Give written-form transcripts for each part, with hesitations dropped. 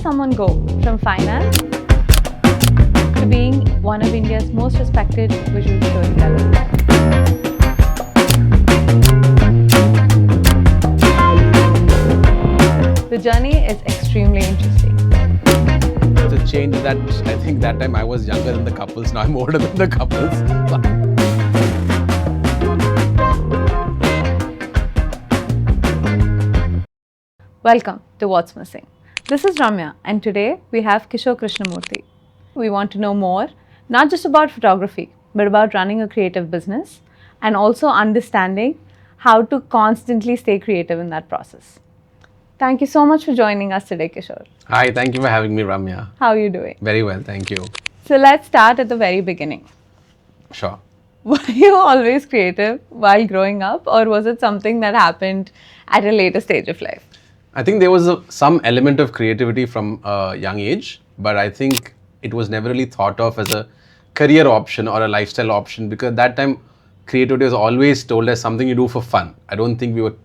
someone go from finance to being one of India's most respected visual storytellers? The journey is extremely interesting. It's a change that I think that time I was younger than the couples, now I'm older than the couples. Welcome to What's Missing. This is Ramya and today we have Kishor Krishnamoorthi. We want to know more, not just about photography, but about running a creative business and also understanding how to constantly stay creative in that process. Thank you so much for joining us today, Kishor. Hi, thank you for having me, Ramya. How are you doing? Very well, thank you. So let's start at the very beginning. Sure. Were you always creative while growing up, or was it something that happened at a later stage of life? I think there was some element of creativity from a young age, but I think it was never really thought of as a career option or a lifestyle option, because at that time creativity was always told as something you do for fun. I don't think we were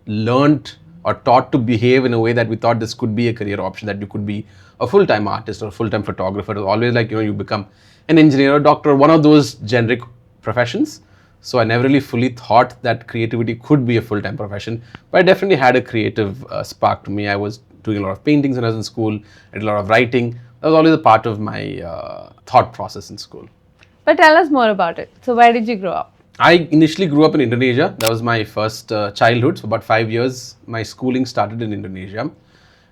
learnt or taught to behave in a way that we thought this could be a career option, that you could be a full-time artist or a full-time photographer. It was always like, you become an engineer or doctor, one of those generic professions. So I never really fully thought that creativity could be a full-time profession, but I definitely had a creative spark to me. I was doing a lot of paintings when I was in school, I did a lot of writing. That was always a part of my thought process in school. But tell us more about it. So where did you grow up? I initially grew up in Indonesia. That was my first childhood. So about 5 years, my schooling started in Indonesia.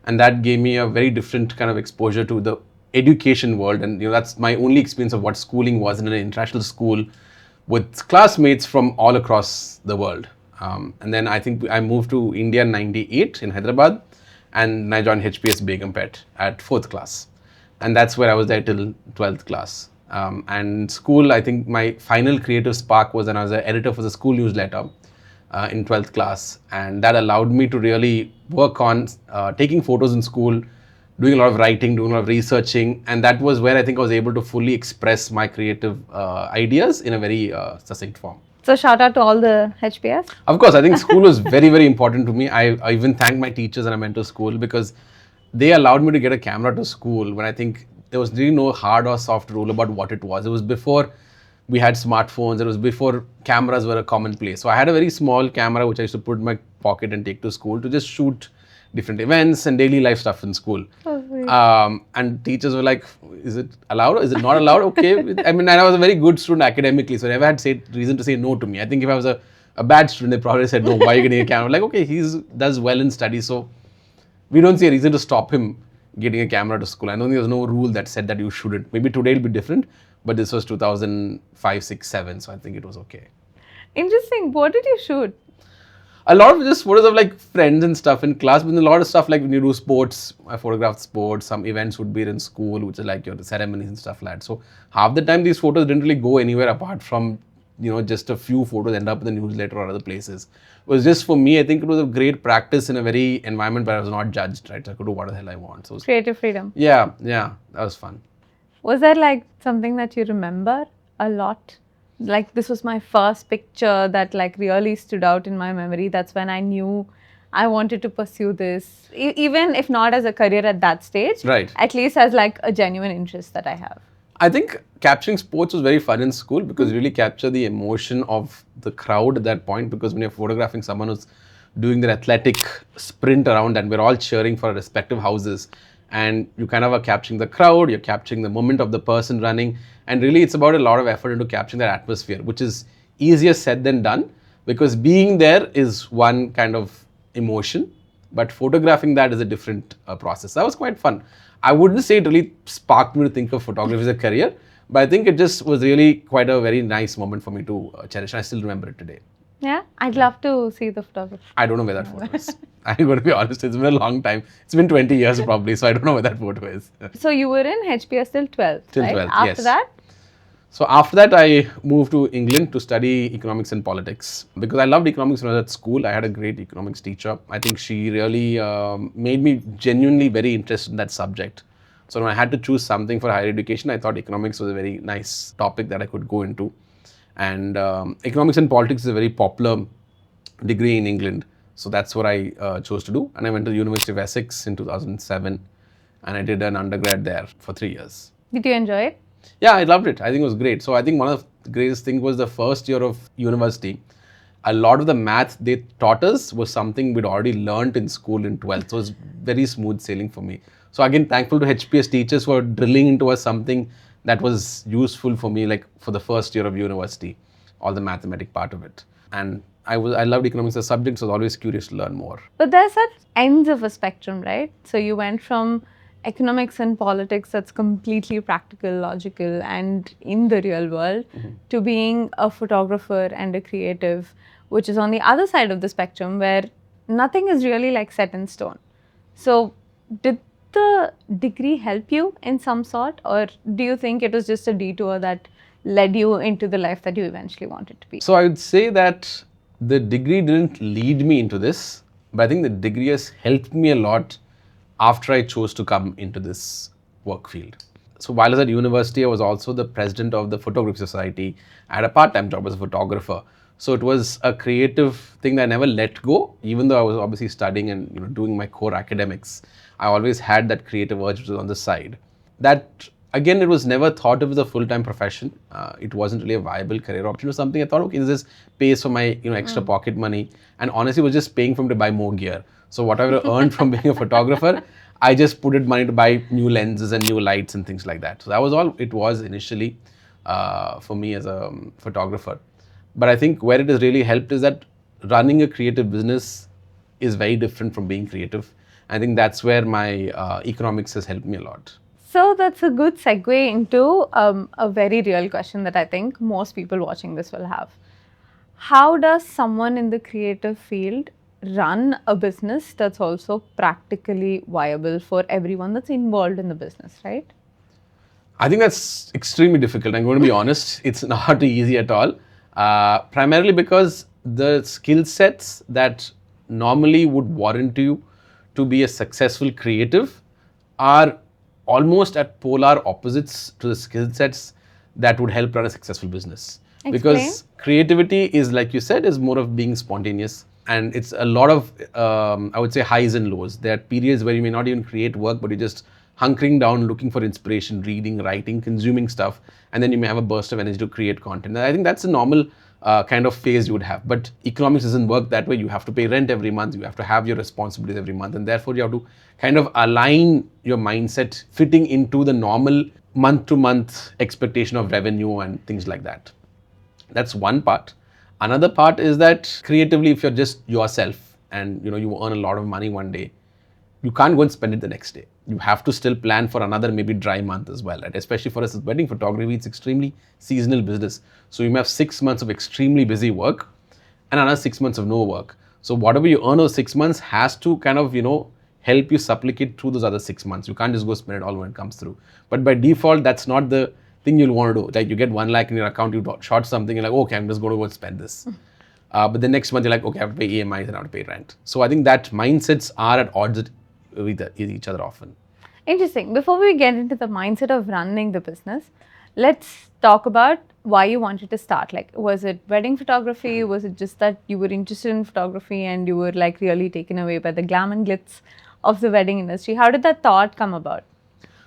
And that gave me a very different kind of exposure to the education world. And that's my only experience of what schooling was in an international school with classmates from all across the world. And then I think I moved to India in 98 in Hyderabad, and I joined HPS Begumpet at 4th class. And that's where I was there till 12th class. And school, I think my final creative spark was when I was an editor for the school newsletter in 12th class. And that allowed me to really work on taking photos in school, doing a lot of writing, doing a lot of researching, and that was where I think I was able to fully express my creative ideas in a very succinct form. So shout out to all the HPS. Of course, I think school was very, very important to me. I even thank my teachers and I went to school because they allowed me to get a camera to school when I think there was really no hard or soft rule about what it was. It was before we had smartphones. It was before cameras were a commonplace. So I had a very small camera which I used to put in my pocket and take to school to just shoot different events and daily life stuff in school. And teachers were like, is it allowed? Is it not allowed? Okay. I mean, and I was a very good student academically, so I never had reason to say no to me. I think if I was a bad student, they probably said, no, why are you getting a camera? Like, okay, he does well in studies, so we don't see a reason to stop him getting a camera to school. I don't think there was no rule that said that you shouldn't. Maybe today it'll be different, but this was 2005, 6, 7, so I think it was okay. Interesting. What did you shoot? A lot of just photos of like friends and stuff in class, but a lot of stuff like when you do sports, I photographed sports, some events would be in school, which is like your ceremonies and stuff like that. So half the time these photos didn't really go anywhere apart from, just a few photos end up in the newsletter or other places. It was just for me, I think it was a great practice in a very environment where I was not judged, right? So I could do what the hell I want. So creative freedom. Yeah, that was fun. Was that like something that you remember a lot? Like this was my first picture that like really stood out in my memory. That's when I knew I wanted to pursue this, even if not as a career at that stage, right? At least as like a genuine interest that I have. I think capturing sports was very fun in school because you really capture the emotion of the crowd at that point, because when you're photographing someone who's doing their athletic sprint around and we're all cheering for our respective houses, and you kind of are capturing the crowd, you're capturing the moment of the person running, and really it's about a lot of effort into capturing that atmosphere, which is easier said than done, because being there is one kind of emotion, but photographing that is a different process. That was quite fun. I wouldn't say it really sparked me to think of photography as a career, but I think it just was really quite a very nice moment for me to cherish, and I still remember it today. Yeah, I'd love to see the photography. I don't know where that photo is. I'm going to be honest, it's been a long time. It's been 20 years probably, so I don't know where that photo is. So you were in HPS till 12th, till right? 12th, After yes. that? So after that, I moved to England to study economics and politics because I loved economics when I was at school. I had a great economics teacher. I think she really made me genuinely very interested in that subject. So when I had to choose something for higher education, I thought economics was a very nice topic that I could go into. And economics and politics is a very popular degree in England. So that's what I chose to do. And I went to the University of Essex in 2007. and I did an undergrad there for 3 years. Did you enjoy it? Yeah, I loved it. I think it was great. So I think one of the greatest things was the first year of university. A lot of the math they taught us was something we'd already learned in school in 12th. So it was very smooth sailing for me. So again, thankful to HPS teachers for drilling into us something that was useful for me, like for the first year of university, all the mathematic part of it. And I loved economics as a subject, so I was always curious to learn more. But there's such ends of a spectrum, right? So you went from economics and politics that's completely practical, logical, and in the real world, to being a photographer and a creative, which is on the other side of the spectrum where nothing is really like set in stone. So did the degree help you in some sort, or do you think it was just a detour that led you into the life that you eventually wanted to be? So I would say that the degree didn't lead me into this, but I think the degree has helped me a lot after I chose to come into this work field. So while I was at university, I was also the president of the Photography Society. I had a part-time job as a photographer. So it was a creative thing that I never let go, even though I was obviously studying and doing my core academics. I always had that creative urge which was on the side. That again, it was never thought of as a full-time profession. It wasn't really a viable career option or something. I thought, okay, this pays for my extra pocket money, and honestly, was just paying for me to buy more gear. So whatever I earned from being a photographer, I just put it money to buy new lenses and new lights and things like that. So that was all it was initially for me as a photographer. But I think where it has really helped is that running a creative business is very different from being creative. I think that's where my economics has helped me a lot. So that's a good segue into a very real question that I think most people watching this will have. How does someone in the creative field run a business that's also practically viable for everyone that's involved in the business, right? I think that's extremely difficult. I'm going to be honest. It's not easy at all. Primarily because the skill sets that normally would warrant you to be a successful creative are almost at polar opposites to the skill sets that would help run a successful business. Explain. Because creativity is, like you said, is more of being spontaneous, and it's a lot of I would say highs and lows. There are periods where you may not even create work, but you're just hunkering down, looking for inspiration, reading, writing, consuming stuff, and then you may have a burst of energy to create content. And I think that's a normal kind of phase you would have. But economics doesn't work that way. You have to pay rent every month, you have to have your responsibilities every month, and therefore you have to kind of align your mindset fitting into the normal month-to-month expectation of revenue and things like that. That's one part. Another part is that creatively, if you're just yourself and you earn a lot of money one day, you can't go and spend it the next day. You have to still plan for another maybe dry month as well, right? Especially for us as wedding photography, it's extremely seasonal business. So you may have 6 months of extremely busy work and another 6 months of no work. So whatever you earn those 6 months has to kind of, help you supplicate through those other 6 months. You can't just go spend it all when it comes through. But by default, that's not the thing you'll want to do. Like you get 1 lakh in your account, you short something, you're like, okay, I'm just going to go and spend this. But the next month you're like, okay, I have to pay EMIs and I have to pay rent. So I think that mindsets are at odds with each other often. Interesting. Before we get into the mindset of running the business, let's talk about why you wanted to start. Like, was it wedding photography? Was it just that you were interested in photography and you were like really taken away by the glam and glitz of the wedding industry? How did that thought come about?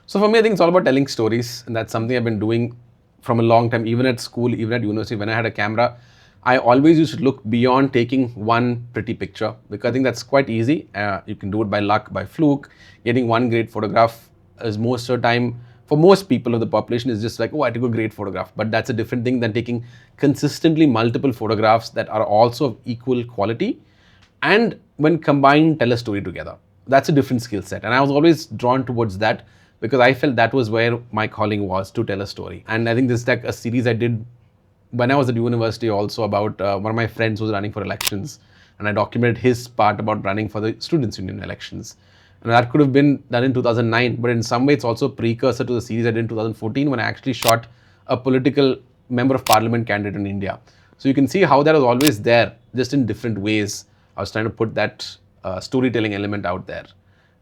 So for me, I think it's all about telling stories, and that's something I've been doing from a long time, even at school, even at university. When I had a camera, I always used to look beyond taking one pretty picture, because I think that's quite easy. You can do it by luck, by fluke. Getting one great photograph is most of the time, for most people of the population, is just like, oh, I took a great photograph. But that's a different thing than taking consistently multiple photographs that are also of equal quality, and when combined, tell a story together. That's a different skill set. And I was always drawn towards that because I felt that was where my calling was, to tell a story. And I think this is like a series I did when I was at university also about one of my friends was running for elections, and I documented his part about running for the Students' Union elections. And that could have been done in 2009, but in some way it's also a precursor to the series I did in 2014 when I actually shot a political member of parliament candidate in India. So you can see how that was always there, just in different ways. I was trying to put that storytelling element out there.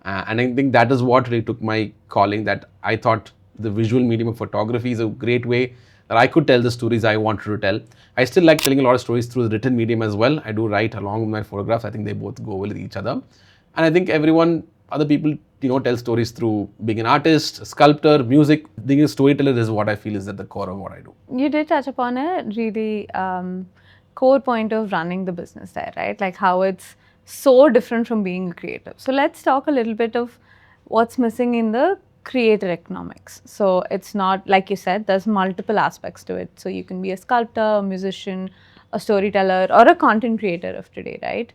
And I think that is what really took my calling, that I thought the visual medium of photography is a great way that I could tell the stories I wanted to tell. I still like telling a lot of stories through the written medium as well. I do write along with my photographs. I think they both go well with each other. And I think other people tell stories through being an artist, a sculptor, music. Being a storyteller is what I feel is at the core of what I do. You did touch upon a really core point of running the business there, right? Like how it's so different from being a creative. So let's talk a little bit of what's missing in the creator economics. So it's not, like you said, there's multiple aspects to it. So you can be a sculptor, a musician, a storyteller, or a content creator of today, right?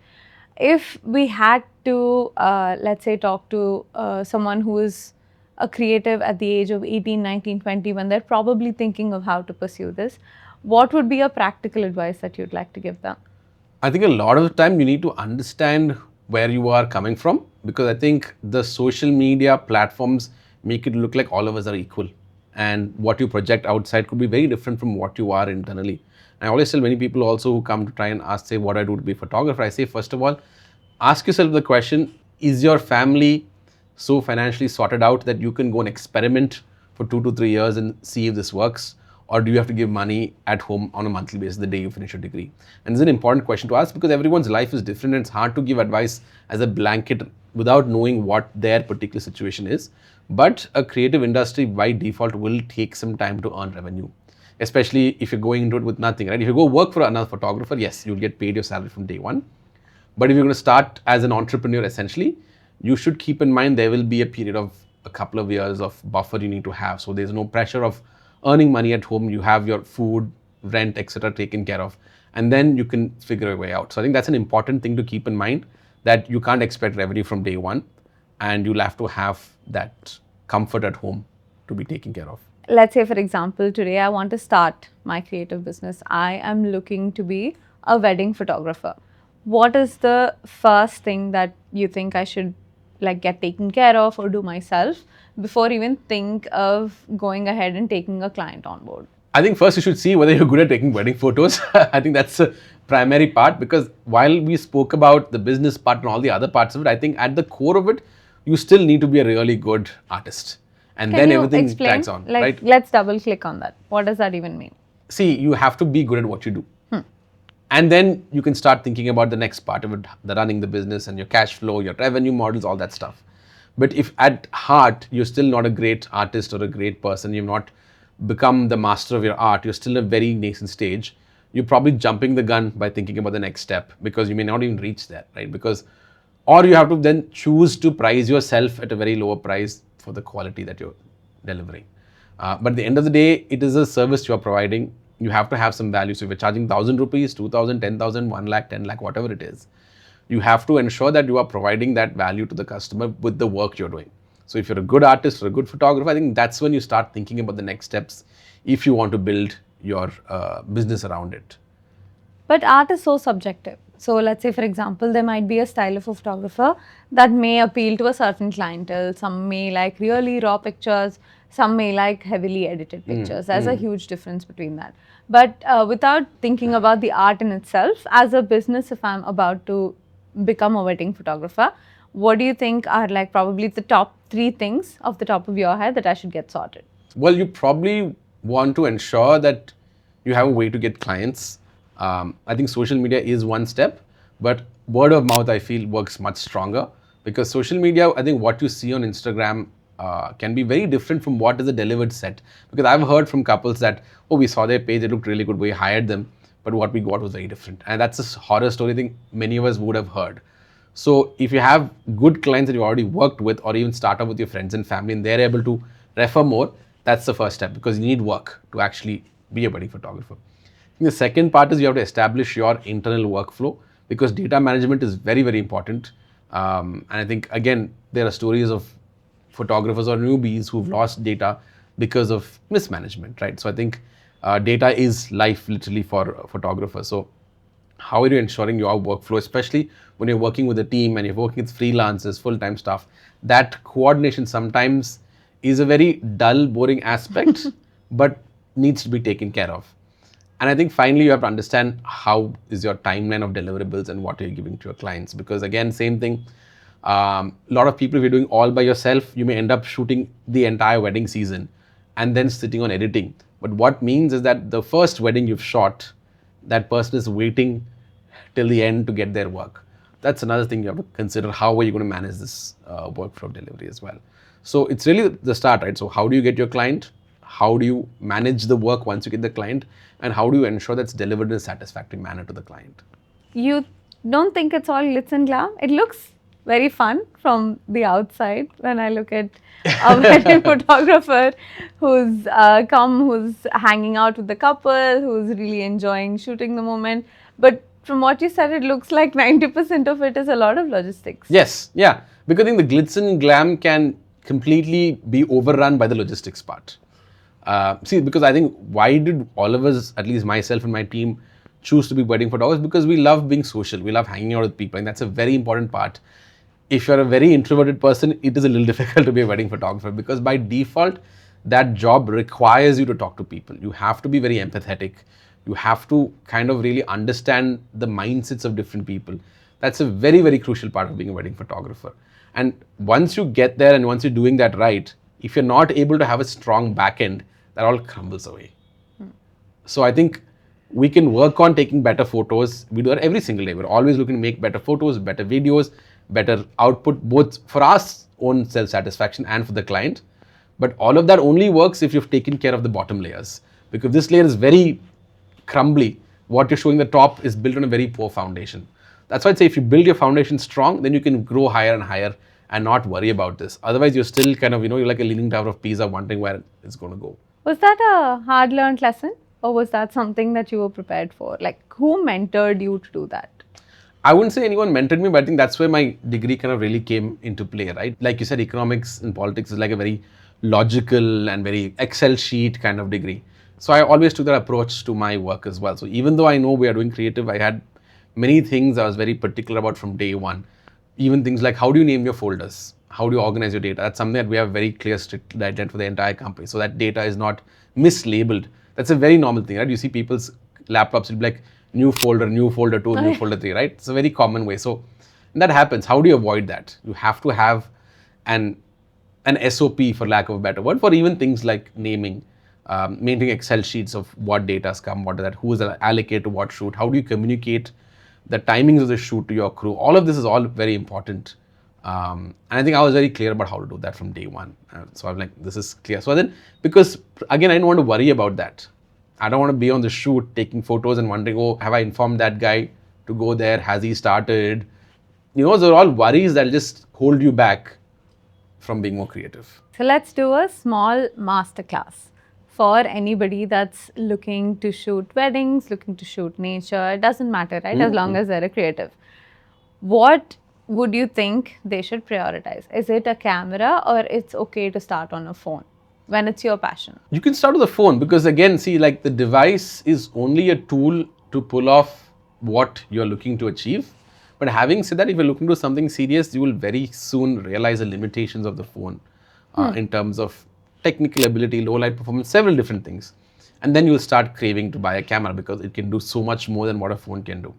If we had to, let's say, talk to someone who is a creative at the age of 18, 19, 20, when they're probably thinking of how to pursue this, what would be a practical advice that you'd like to give them? I think a lot of the time you need to understand where you are coming from, because I think the social media platforms make it look like all of us are equal, and what you project outside could be very different from what you are internally. I always tell many people also who come to try and ask, say, what I do to be a photographer, I say, first of all, ask yourself the question, is your family so financially sorted out that you can go and experiment for 2 to 3 years and see if this works? Or do you have to give money at home on a monthly basis the day you finish your degree? And it's an important question to ask, because everyone's life is different and it's hard to give advice as a blanket without knowing what their particular situation is. But a creative industry by default will take some time to earn revenue, especially if you're going into it with nothing, right? If you go work for another photographer, yes, you'll get paid your salary from day one. But if you're going to start as an entrepreneur, essentially, you should keep in mind there will be a period of a couple of years of buffer you need to have. So there's no pressure of earning money at home. You have your food, rent, etc. taken care of, and then you can figure your way out. So I think that's an important thing to keep in mind, that you can't expect revenue from day one, and you'll have to have that comfort at home to be taken care of. Let's say, for example, today I want to start my creative business. I am looking to be a wedding photographer. What is the first thing that you think I should get taken care of or do myself before even think of going ahead and taking a client on board? I think first you should see whether you're good at taking wedding photos. I think that's a primary part, because while we spoke about the business part and all the other parts of it, I think at the core of it, you still need to be a really good artist. And then everything tags on, right? Let's double click on that. What does that even mean? See, you have to be good at what you do. And then you can start thinking about the next part of it, the running the business and your cash flow, your revenue models, all that stuff. But if at heart, you're still not a great artist or a great person, you've not become the master of your art, you're still in a very nascent stage, you're probably jumping the gun by thinking about the next step, because you may not even reach that, right? Because, or you have to then choose to price yourself at a very lower price for the quality that you're delivering. But at the end of the day, it is a service you're providing. You have to have some value. So if you're charging 1,000 rupees, 2,000, 10,000, 1 lakh, 10 lakh, whatever it is, you have to ensure that you are providing that value to the customer with the work you're doing. So if you're a good artist or a good photographer, I think that's when you start thinking about the next steps if you want to build your business around it. But art is so subjective. So let's say, for example, there might be a style of a photographer that may appeal to a certain clientele. Some may like really raw pictures. Some may like heavily edited pictures. There's a huge difference between that. But without thinking about the art in itself, as a business, if I'm about to become a wedding photographer, what do you think are probably the top 3 things off the top of your head that I should get sorted? Well, you probably want to ensure that you have a way to get clients. I think social media is one step, but word of mouth, I feel, works much stronger, because social media, I think what you see on Instagram can be very different from what is a delivered set. Because I've heard from couples that, oh, we saw their page, it looked really good, we hired them, but what we got was very different. And that's a horror story thing many of us would have heard. So if you have good clients that you already worked with, or even start up with your friends and family, and they're able to refer more, that's the first step, because you need work to actually be a wedding photographer. The second part is you have to establish your internal workflow, because data management is very, very important. And I think, again, there are stories of photographers or newbies who've lost data because of mismanagement, right? So I think data is life literally for photographers. So how are you ensuring your workflow, especially when you're working with a team and you're working with freelancers, full-time staff? That coordination sometimes is a very dull, boring aspect, but needs to be taken care of. And I think finally you have to understand how is your timeline of deliverables and what are you giving to your clients. Because again, same thing, a lot of people, if you're doing all by yourself, you may end up shooting the entire wedding season and then sitting on editing. But what means is that the first wedding you've shot, that person is waiting till the end to get their work. that's another thing you have to consider. How are you going to manage this workflow delivery as well? So it's really the start, right? So how do you get your client? How do you manage the work once you get the client? And how do you ensure that's delivered in a satisfactory manner to the client? You don't think it's all glitz and glam? It looks very fun from the outside when I look at a wedding photographer who's who's hanging out with the couple, who's really enjoying shooting the moment. But from what you said, it looks like 90% of it is a lot of logistics. Yes, yeah. Because I think the glitz and glam can completely be overrun by the logistics part. See, because I think why did all of us, at least myself and my team, choose to be wedding photographers? Because we love being social. We love hanging out with people, and that's a very important part. If you're a very introverted person, it is a little difficult to be a wedding photographer, because by default, that job requires you to talk to people. You have to be very empathetic. You have to kind of really understand the mindsets of different people. That's a very, very crucial part of being a wedding photographer. And once you get there and once you're doing that right, if you're not able to have a strong back end, that all crumbles away. So I think we can work on taking better photos. We do that every single day. We're always looking to make better photos, better videos, better output, both for our own self-satisfaction and for the client. But all of that only works if you've taken care of the bottom layers. Because this layer is very crumbly. What you're showing the top is built on a very poor foundation. That's why I'd say if you build your foundation strong, then you can grow higher and higher and not worry about this. Otherwise, you're still kind of, you're like a leaning tower of Pisa, wondering where it's going to go. Was that a hard-learned lesson, or was that something that you were prepared for? Like, who mentored you to do that? I wouldn't say anyone mentored me, but I think that's where my degree kind of really came into play, right? Like you said, economics and politics is like a very logical and very Excel sheet kind of degree. So I always took that approach to my work as well. So even though I know we are doing creative, I had many things I was very particular about from day one. Even things like how do you name your folders? How do you organize your data? That's something that we have very clear, strict guidelines for the entire company. So that data is not mislabeled. That's a very normal thing, right? You see people's laptops, it'll be like new folder 2, new folder 3, right? It's a very common way. So that happens. How do you avoid that? You have to have an SOP, for lack of a better word, for even things like naming, maintaining Excel sheets of what data's come, what is that, who is allocated to what shoot, how do you communicate the timings of the shoot to your crew. All of this is all very important. And I think I was very clear about how to do that from day one. So I'm like, this is clear. So then, because again, I didn't want to worry about that. I don't want to be on the shoot taking photos and wondering, oh, have I informed that guy to go there? Has he started? Those are all worries that just hold you back from being more creative. So let's do a small masterclass for anybody that's looking to shoot weddings, looking to shoot nature. It doesn't matter, right? As long as they're a creative. What would you think they should prioritize? Is it a camera, or it's okay to start on a phone when it's your passion? You can start with a phone, because again, see, like the device is only a tool to pull off what you're looking to achieve. But having said that, if you're looking to do something serious, you will very soon realize the limitations of the phone in terms of technical ability, low light performance, several different things. And then you'll start craving to buy a camera because it can do so much more than what a phone can do.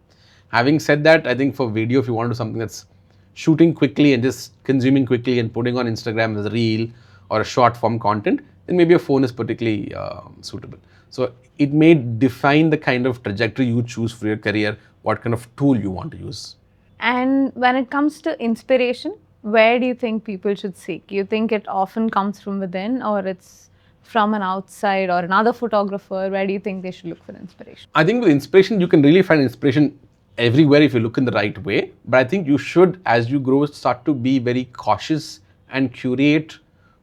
Having said that, I think for video, if you want to do something that's shooting quickly and just consuming quickly and putting on Instagram as a reel or a short form content, then maybe a phone is particularly suitable. So it may define the kind of trajectory you choose for your career, what kind of tool you want to use. And when it comes to inspiration, where do you think people should seek? You think it often comes from within, or it's from an outside or another photographer? Where do you think they should look for inspiration? I think with inspiration, you can really find inspiration everywhere if you look in the right way. But I think you should, as you grow, start to be very cautious and curate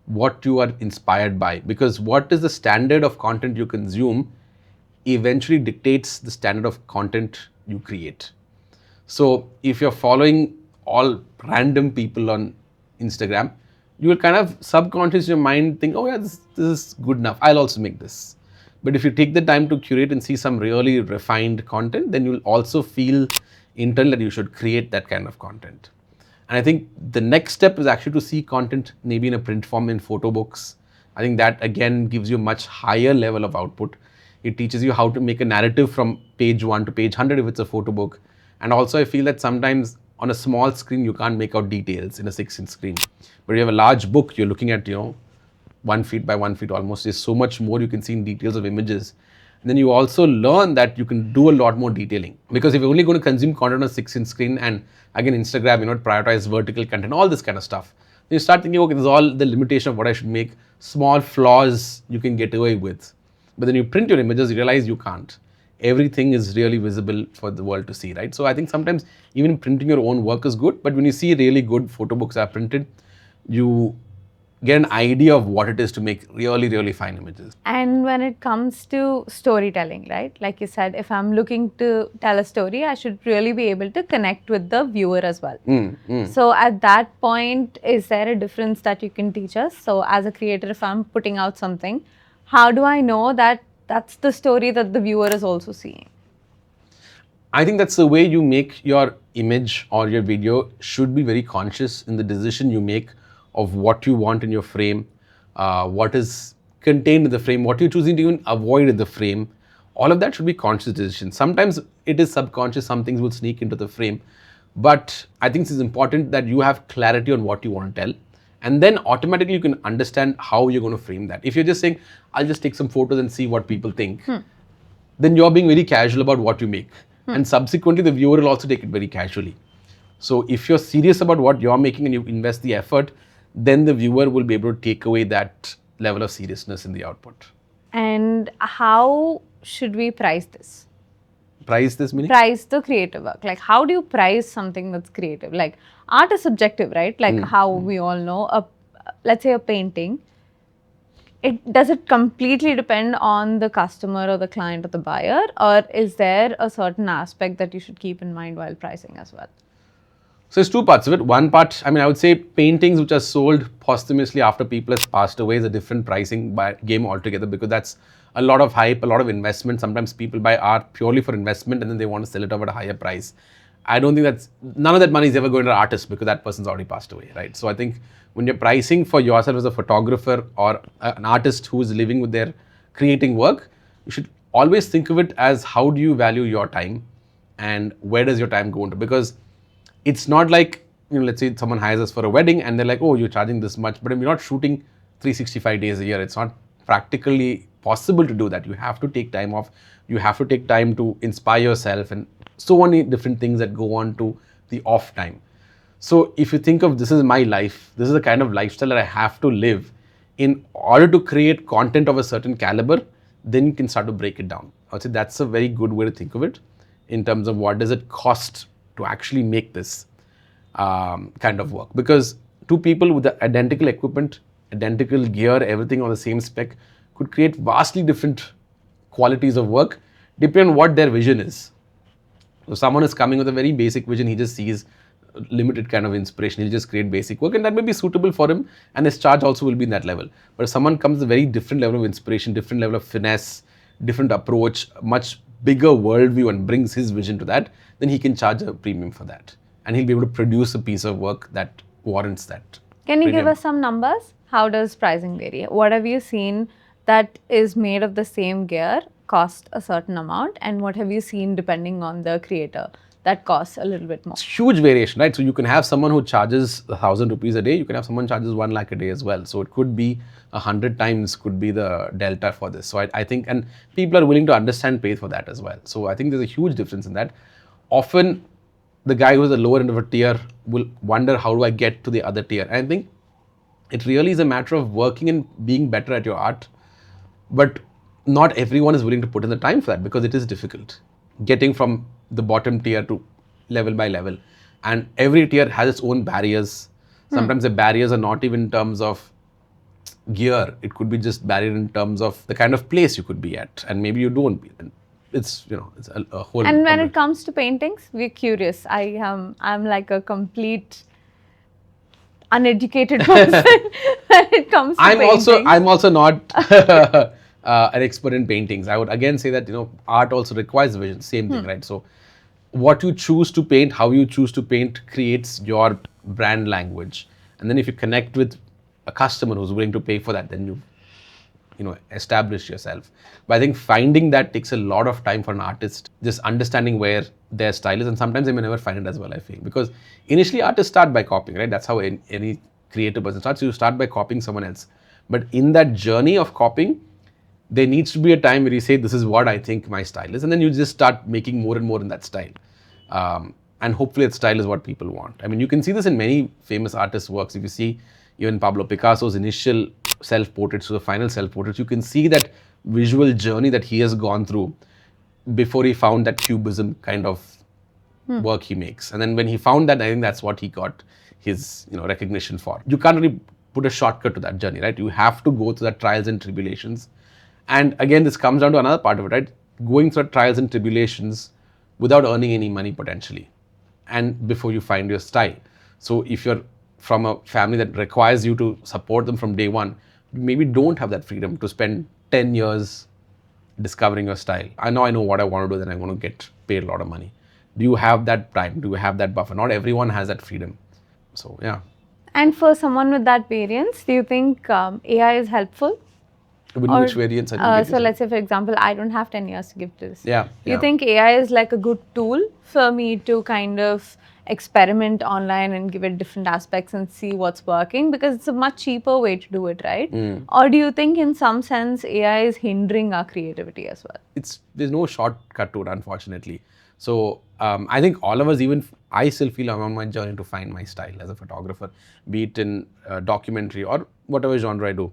what you are inspired by. Because what is the standard of content you consume eventually dictates the standard of content you create. So if you're following all random people on Instagram, you will kind of subconsciously in your mind think, oh yeah, this is good enough. I'll also make this. But if you take the time to curate and see some really refined content, then you'll also feel internally that you should create that kind of content. And I think the next step is actually to see content maybe in a print form in photo books. I think that again gives you a much higher level of output. It teaches you how to make a narrative from page 1 to page 100 if it's a photo book. And also I feel that sometimes on a small screen, you can't make out details in a 6-inch screen. But you have a large book, you're looking at, 1 feet by 1 feet almost. There's so much more you can see in details of images. then you also learn that you can do a lot more detailing. Because if you're only going to consume content on a 6-inch screen, and again Instagram, prioritize vertical content, all this kind of stuff, then you start thinking, okay, this is all the limitation of what I should make. Small flaws you can get away with, but then you print your images, you realize you can't. Everything is really visible for the world to see, right? So I think sometimes even printing your own work is good, but when you see really good photo books are printed, you get an idea of what it is to make really, really fine images. And when it comes to storytelling, right? Like you said, if I'm looking to tell a story, I should really be able to connect with the viewer as well. So at that point, is there a difference that you can teach us? So as a creator, if I'm putting out something, how do I know that that's the story that the viewer is also seeing? I think that's the way you make your image or your video. Should be very conscious in the decision you make of what you want in your frame, what is contained in the frame, what you're choosing to even avoid in the frame. All of that should be conscious decisions. Sometimes it is subconscious, some things will sneak into the frame. But I think it's important that you have clarity on what you want to tell. And then automatically you can understand how you're going to frame that. If you're just saying, I'll just take some photos and see what people think, then you're being very casual about what you make. And subsequently, the viewer will also take it very casually. So if you're serious about what you're making and you invest the effort, then the viewer will be able to take away that level of seriousness in the output. And how should we price this? Price this meaning? Price the creative work. Like, how do you price something that's creative? Like, art is subjective, right? Like how we all know, let's say a painting, does it completely depend on the customer or the client or the buyer, or is there a certain aspect that you should keep in mind while pricing as well? So it's two parts of it. One part, I would say paintings which are sold posthumously after people have passed away is a different pricing game altogether, because that's a lot of hype, a lot of investment. Sometimes people buy art purely for investment and then they want to sell it off at a higher price. I don't think none of that money is ever going to an artist, because that person's already passed away, right? So I think when you're pricing for yourself as a photographer or an artist who is living with their creating work, you should always think of it as how do you value your time and where does your time go into? Because it's not like, let's say someone hires us for a wedding and they're like, oh, you're charging this much, but if you're not shooting 365 days a year, it's not practically possible to do that. You have to take time off. You have to take time to inspire yourself and so many different things that go on to the off time. So if you think of this is my life, this is the kind of lifestyle that I have to live in order to create content of a certain caliber, then you can start to break it down. I would say that's a very good way to think of it in terms of what does it cost to actually make this kind of work. Because two people with the identical equipment, identical gear, everything on the same spec could create vastly different qualities of work depending on what their vision is. So someone is coming with a very basic vision, he just sees limited kind of inspiration, he'll just create basic work and that may be suitable for him and his charge also will be in that level. But if someone comes with a very different level of inspiration, different level of finesse, different approach, much bigger worldview and brings his vision to that, then he can charge a premium for that. And he'll be able to produce a piece of work that warrants that. Can you give us some numbers? How does pricing vary? What have you seen that is made of the same gear cost a certain amount, and what have you seen depending on the creator that costs a little bit more? It's huge variation, right? So you can have someone who charges 1,000 rupees a day, you can have someone charges 1 lakh a day as well. So it could be 100 times could be the delta for this. So I think, and people are willing to understand pay for that as well. So I think there's a huge difference in that. Often the guy who's the lower end of a tier will wonder, how do I get to the other tier? And I think it really is a matter of working and being better at your art. But not everyone is willing to put in the time for that, because it is difficult getting from the bottom tier to level by level. And every tier has its own barriers. Sometimes the barriers are not even in terms of gear. It could be just barrier in terms of the kind of place you could be at. And maybe you don't be. It's, it's a whole... And when it comes to paintings, we're curious. I'm like a complete uneducated person when it comes to paintings. I'm also not an expert in paintings. I would again say that, art also requires vision, same thing, right? So what you choose to paint, how you choose to paint creates your brand language. And then if you connect with a customer who's willing to pay for that, then you establish yourself. But I think finding that takes a lot of time for an artist, just understanding where their style is, and sometimes they may never find it as well, I feel. Because initially artists start by copying, right? That's how any creative person starts. You start by copying someone else. But in that journey of copying, there needs to be a time where you say, this is what I think my style is, and then you just start making more and more in that style. And hopefully that style is what people want. I mean, you can see this in many famous artists' works. If you see even Pablo Picasso's initial self-portraits to the final self-portraits, you can see that visual journey that he has gone through before he found that cubism kind of work he makes. And then when he found that, I think that's what he got his recognition for. You can't really put a shortcut to that journey, right? You have to go through that trials and tribulations. And again, this comes down to another part of it, right? Going through trials and tribulations without earning any money potentially, and before you find your style. So if you're from a family that requires you to support them from day one, you maybe don't have that freedom to spend 10 years discovering your style. I know what I want to do, then I'm going to get paid a lot of money. Do you have that time? Do you have that buffer? Not everyone has that freedom. So, yeah. And for someone with that variance, do you think AI is helpful? Which variance? So let's say, for example, I don't have 10 years to give to this. Yeah. Do you think AI is like a good tool for me to kind of experiment online and give it different aspects and see what's working? Because it's a much cheaper way to do it, right? Or do you think in some sense AI is hindering our creativity as well? There's no shortcut to it, unfortunately. So I think all of us, even I still feel I'm on my journey to find my style as a photographer, be it in documentary or whatever genre I do.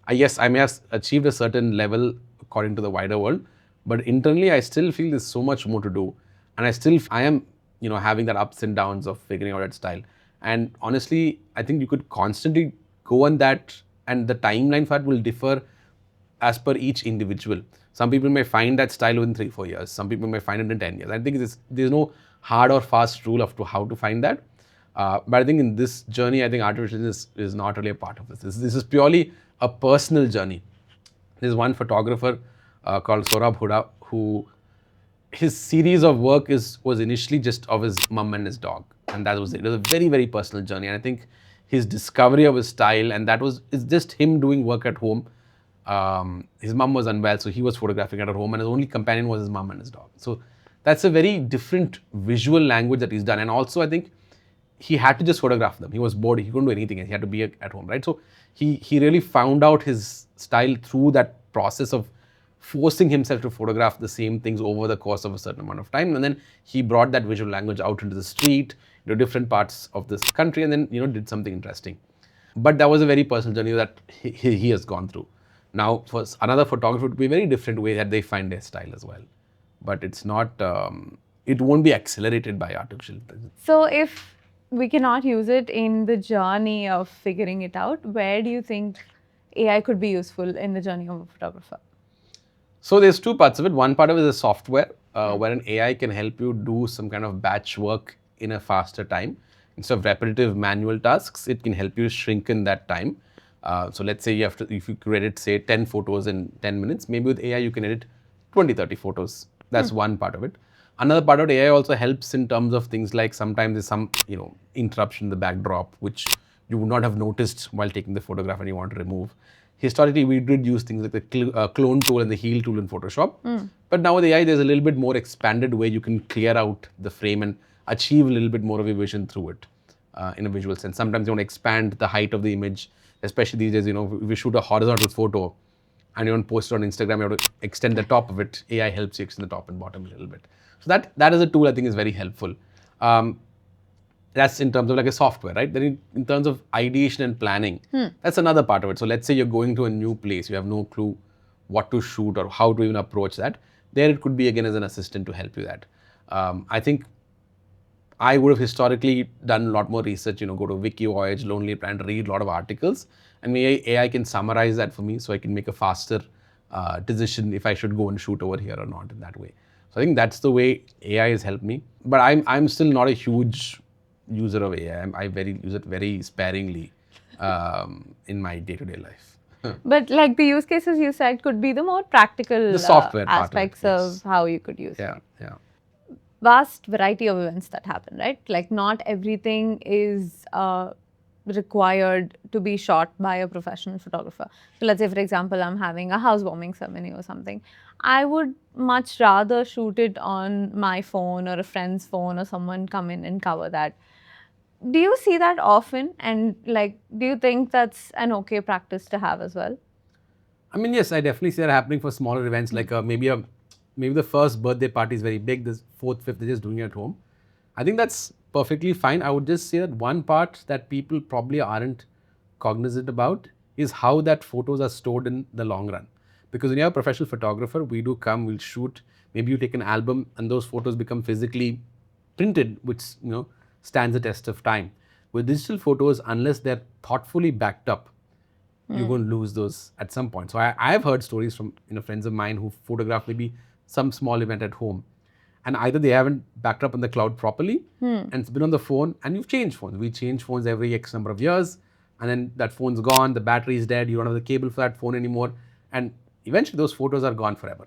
Yes, I may have achieved a certain level according to the wider world, but internally I still feel there's so much more to do, and I am having that ups and downs of figuring out that style. And honestly, I think you could constantly go on that, and the timeline for that will differ as per each individual. Some people may find that style within 3-4 years. Some people may find it in 10 years. I think there's no hard or fast rule of how to find that. But I think in this journey, I think artificial intelligence is not really a part of this. This is purely a personal journey. There's one photographer called Saurabh Huda who his series of work was initially just of his mum and his dog, and that was it. It was a very, very personal journey, and I think his discovery of his style, and it's just him doing work at home. His mum was unwell, so he was photographing at her home, and his only companion was his mum and his dog. So that's a very different visual language that he's done, and also I think he had to just photograph them. He was bored. He couldn't do anything, and he had to be at home, right? So he really found out his style through that process of forcing himself to photograph the same things over the course of a certain amount of time, and then he brought that visual language out into the street, different parts of this country, and then did something interesting. But that was a very personal journey that he has gone through. Now, for another photographer, it would be a very different way that they find their style as well. But it's not. It won't be accelerated by artificial intelligence. So if we cannot use it in the journey of figuring it out, where do you think AI could be useful in the journey of a photographer? So there's two parts of it. One part of it is a software where an AI can help you do some kind of batch work in a faster time. Instead of repetitive manual tasks, it can help you shrinken that time. So let's say if you could edit, say, 10 photos in 10 minutes, maybe with AI you can edit 20, 30 photos. That's one part of it. Another part of AI also helps in terms of things like sometimes there's some interruption in the backdrop which you would not have noticed while taking the photograph and you want to remove. Historically, we did use things like the clone tool and the heal tool in Photoshop. But now with AI, there's a little bit more expanded way you can clear out the frame and achieve a little bit more of a vision through it in a visual sense. Sometimes you want to expand the height of the image, especially these days, if we shoot a horizontal photo and you want to post it on Instagram, you have to extend the top of it. AI helps you extend the top and bottom a little bit. So that is a tool I think is very helpful. That's in terms of like a software, right? Then in terms of ideation and planning, that's another part of it. So let's say you're going to a new place, you have no clue what to shoot or how to even approach that. There it could be again as an assistant to help you that. I think I would have historically done a lot more research, go to Wiki, Voyage, Lonely Planet, read a lot of articles, and maybe AI can summarize that for me so I can make a faster decision if I should go and shoot over here or not in that way. So I think that's the way AI has helped me. But I'm still not a huge user of AI. I use it very sparingly in my day-to-day life. But like the use cases you said could be the more practical the software aspects part of, of how you could use it. Yeah. Vast variety of events that happen, right? Like not everything is required to be shot by a professional photographer. So let's say, for example, I'm having a housewarming ceremony or something. I would much rather shoot it on my phone or a friend's phone or someone come in and cover that. Do you see that often? And like, do you think that's an okay practice to have as well? I mean, yes, I definitely see that happening for smaller events, like maybe the first birthday party is very big, the fourth, fifth, they're just doing it at home. I think that's perfectly fine. I would just say that one part that people probably aren't cognizant about is how that photos are stored in the long run. Because when you're a professional photographer, we'll shoot, maybe you take an album and those photos become physically printed, which stands the test of time. With digital photos, unless they're thoughtfully backed up, you're going to lose those at some point. So I've heard stories from friends of mine who photographed maybe some small event at home, and either they haven't backed up on the cloud properly, and it's been on the phone, and you've changed phones. We change phones every X number of years, and then that phone's gone, the battery is dead, you don't have the cable for that phone anymore, and eventually those photos are gone forever.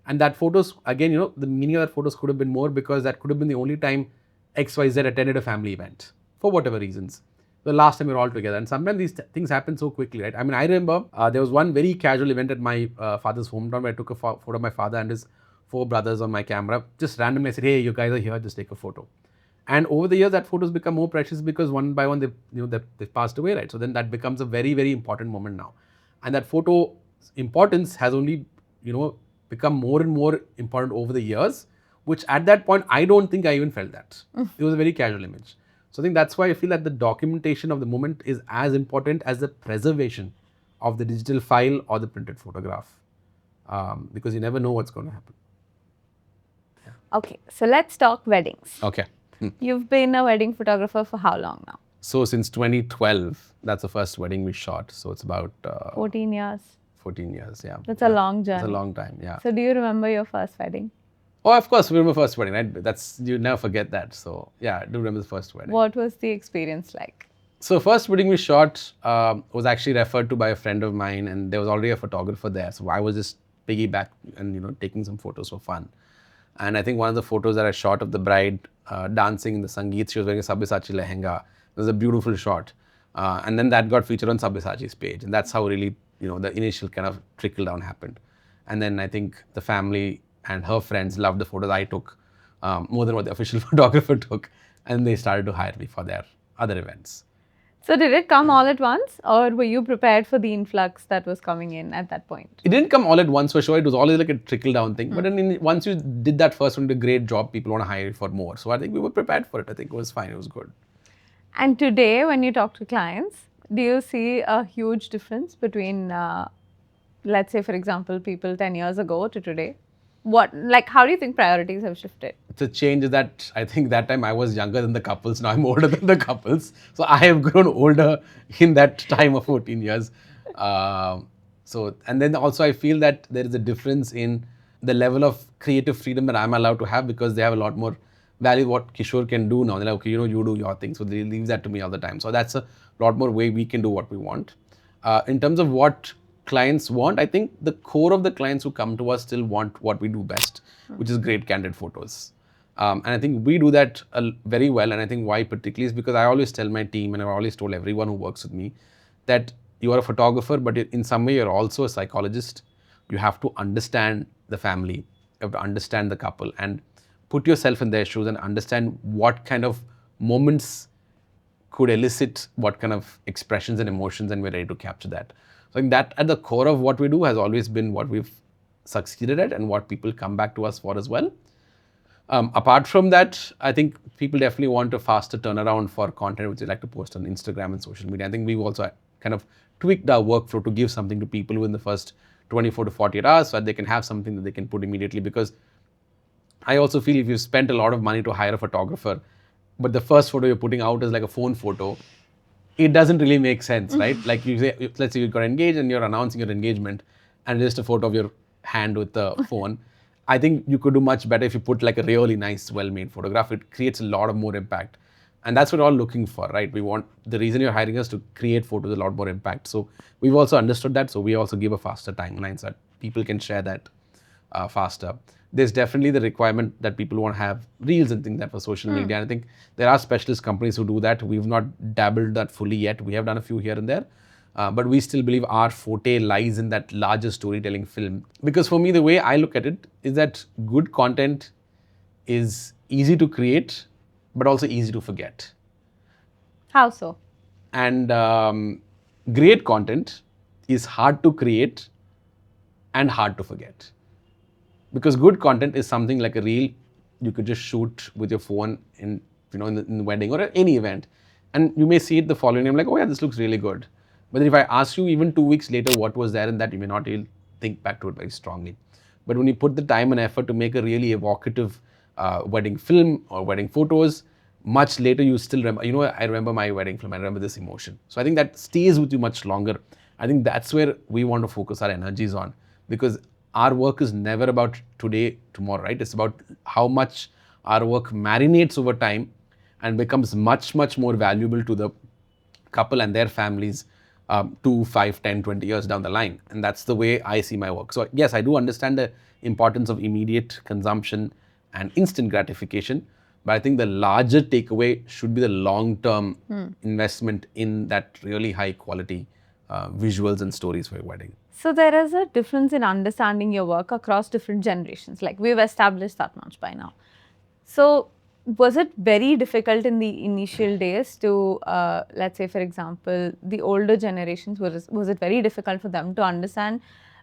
And that photos, again, the meaning of that photos could have been more because that could have been the only time XYZ attended a family event for whatever reasons. The last time we were all together. And sometimes these things happen so quickly, right? I mean, I remember there was one very casual event at my father's hometown where I took a photo of my father and his 4 brothers on my camera. Just randomly I said, hey, you guys are here, just take a photo. And over the years, that photos become more precious because one by one, they've passed away, right? So then that becomes a very, very important moment now. And that photo importance has only, become more and more important over the years, which at that point, I don't think I even felt that. It was a very casual image. So I think that's why I feel that the documentation of the moment is as important as the preservation of the digital file or the printed photograph, because you never know what's going to happen. Okay, so let's talk weddings. Okay. You've been a wedding photographer for how long now? So since 2012, that's the first wedding we shot. So it's about 14 years. 14 years, yeah. That's a long journey. It's a long time, yeah. So do you remember your first wedding? Oh, of course, we remember first wedding, right? You never forget that. So yeah, I do remember the first wedding. What was the experience like? So first wedding we shot was actually referred to by a friend of mine, and there was already a photographer there. So I was just piggyback and taking some photos for fun. And I think one of the photos that I shot of the bride dancing in the Sangeet, she was wearing a Sabyasachi lehenga. It was a beautiful shot. And then that got featured on Sabyasachi's page. And that's how really, the initial kind of trickle down happened. And then I think the family and her friends loved the photos I took more than what the official photographer took. And they started to hire me for their other events. So did it come all at once, or were you prepared for the influx that was coming in at that point? It didn't come all at once for sure. It was always like a trickle down thing. But then once you did that first one, did a great job, people want to hire you for more. So I think we were prepared for it. I think it was fine. It was good. And today, when you talk to clients, do you see a huge difference between, let's say, for example, people 10 years ago to today? How do you think priorities have shifted? The change is that I think that time I was younger than the couples. Now I'm older than the couples. So I have grown older in that time of 14 years. And then also I feel that there is a difference in the level of creative freedom that I'm allowed to have, because they have a lot more value what Kishor can do now. They're like, okay, you do your thing. So they leave that to me all the time. So that's a lot more way we can do what we want. In terms of what clients want, I think the core of the clients who come to us still want what we do best, which is great candid photos. And I think we do that very well. And I think why particularly is because I always tell my team, and I've always told everyone who works with me, that you are a photographer, but in some way you're also a psychologist. You have to understand the family, you have to understand the couple, and put yourself in their shoes and understand what kind of moments could elicit what kind of expressions and emotions, and we're ready to capture that. So I think that at the core of what we do has always been what we've succeeded at and what people come back to us for as well. Apart from that, I think people definitely want a faster turnaround for content which they like to post on Instagram and social media. I think we've also kind of tweaked our workflow to give something to people within the first 24 to 48 hours so that they can have something that they can put immediately. Because I also feel if you've spent a lot of money to hire a photographer, but the first photo you're putting out is like a phone photo, it doesn't really make sense, right? Like you say, let's say you got engaged and you're announcing your engagement and just a photo of your hand with the phone. I think you could do much better if you put like a really nice, well-made photograph. It creates a lot of more impact. And that's what we're all looking for, right? We want, the reason you're hiring us to create photos a lot more impact. So we've also understood that. So we also give a faster timeline so that people can share that faster. There's definitely the requirement that people want to have reels and things that for social media. And I think there are specialist companies who do that. We've not dabbled that fully yet. We have done a few here and there. But we still believe our forte lies in that larger storytelling film. Because for me, the way I look at it is that good content is easy to create, but also easy to forget. How so? And great content is hard to create, and hard to forget. Because good content is something like a reel you could just shoot with your phone in the wedding or at any event, and you may see it the following day, I'm like, oh yeah, this looks really good. But if I ask you even 2 weeks later what was there in that, you may not really think back to it very strongly. But when you put the time and effort to make a really evocative wedding film or wedding photos, much later you still remember, I remember my wedding film, I remember this emotion. So I think that stays with you much longer. I think that's where we want to focus our energies on, because our work is never about today, tomorrow, right? It's about how much our work marinates over time and becomes much, much more valuable to the couple and their families 2, 5, 10, 20 years down the line. And that's the way I see my work. So yes, I do understand the importance of immediate consumption and instant gratification, but I think the larger takeaway should be the long-term investment in that really high quality visuals and stories for your wedding. So there is a difference in understanding your work across different generations. Like we've established that much by now. So was it very difficult in the initial days to, let's say, for example, the older generations, was it very difficult for them to understand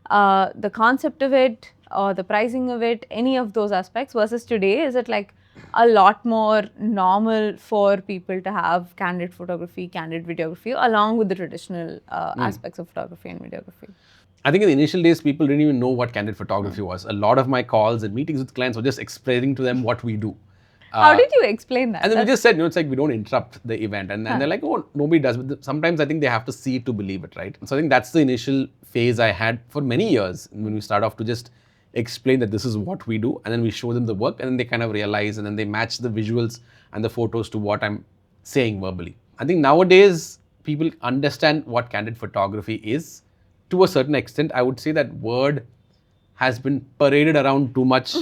the concept of it or the pricing of it, any of those aspects, versus today? Is it like a lot more normal for people to have candid photography, candid videography, along with the traditional aspects of photography and videography? I think in the initial days, people didn't even know what candid photography was. A lot of my calls and meetings with clients were just explaining to them what we do. How did you explain that? And then we just said, it's like we don't interrupt the event. And they're like, oh, nobody does. But sometimes I think they have to see it to believe it, right? So I think that's the initial phase I had for many years when we start off to just explain that this is what we do. And then we show them the work and then they kind of realize and then they match the visuals and the photos to what I'm saying verbally. I think nowadays people understand what candid photography is. To a certain extent, I would say that word has been paraded around too much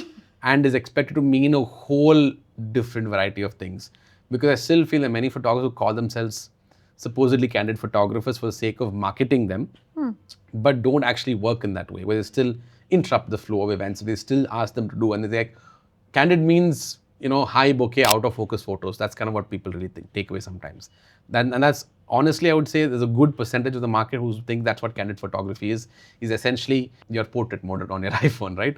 and is expected to mean a whole different variety of things. Because I still feel that many photographers who call themselves supposedly candid photographers for the sake of marketing them, but don't actually work in that way, where they still interrupt the flow of events. They still ask them to do, and they're like, candid means, high bokeh, out of focus photos. That's kind of what people really take away sometimes. And that's honestly, I would say there's a good percentage of the market who think that's what candid photography is essentially your portrait mode on your iPhone, right?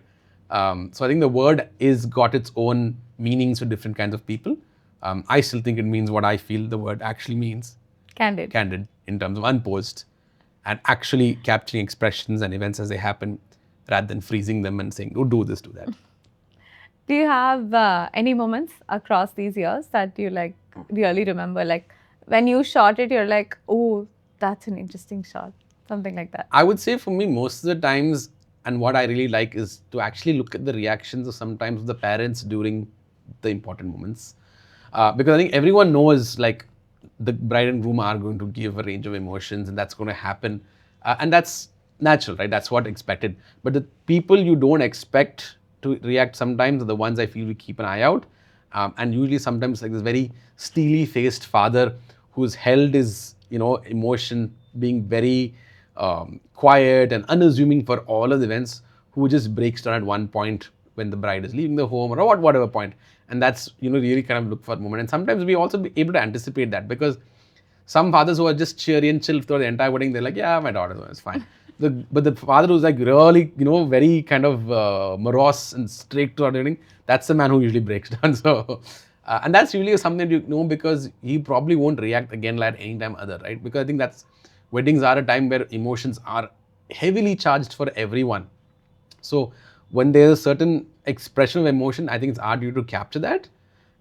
So I think the word is got its own meanings for different kinds of people. I still think it means what I feel the word actually means. Candid. Candid in terms of unposed and actually capturing expressions and events as they happen rather than freezing them and saying, oh, do this, do that. Do you have any moments across these years that you really remember? Like when you shot it, you're like, oh, that's an interesting shot. Something like that. I would say for me, most of the times, and what I really like is to actually look at the reactions of sometimes the parents during the important moments. Because I think everyone knows like the bride and groom are going to give a range of emotions and that's going to happen. And that's natural, right? That's what expected. But the people you don't expect to react sometimes are the ones I feel we keep an eye out. And usually sometimes like this very steely faced father who's held his, emotion being very quiet and unassuming for all of the events, who just breaks down at one point when the bride is leaving the home or whatever point. And that's, really kind of look for a moment. And sometimes we also be able to anticipate that, because some fathers who are just cheery and chill throughout the entire wedding, they're like, yeah, my daughter is fine. But the father who's like really, very kind of morose and strict throughout the wedding, that's the man who usually breaks down. So, and that's really something that because he probably won't react again like any time other, right? Because I think weddings are a time where emotions are heavily charged for everyone. So when there's a certain expression of emotion, I think it's hard to capture that.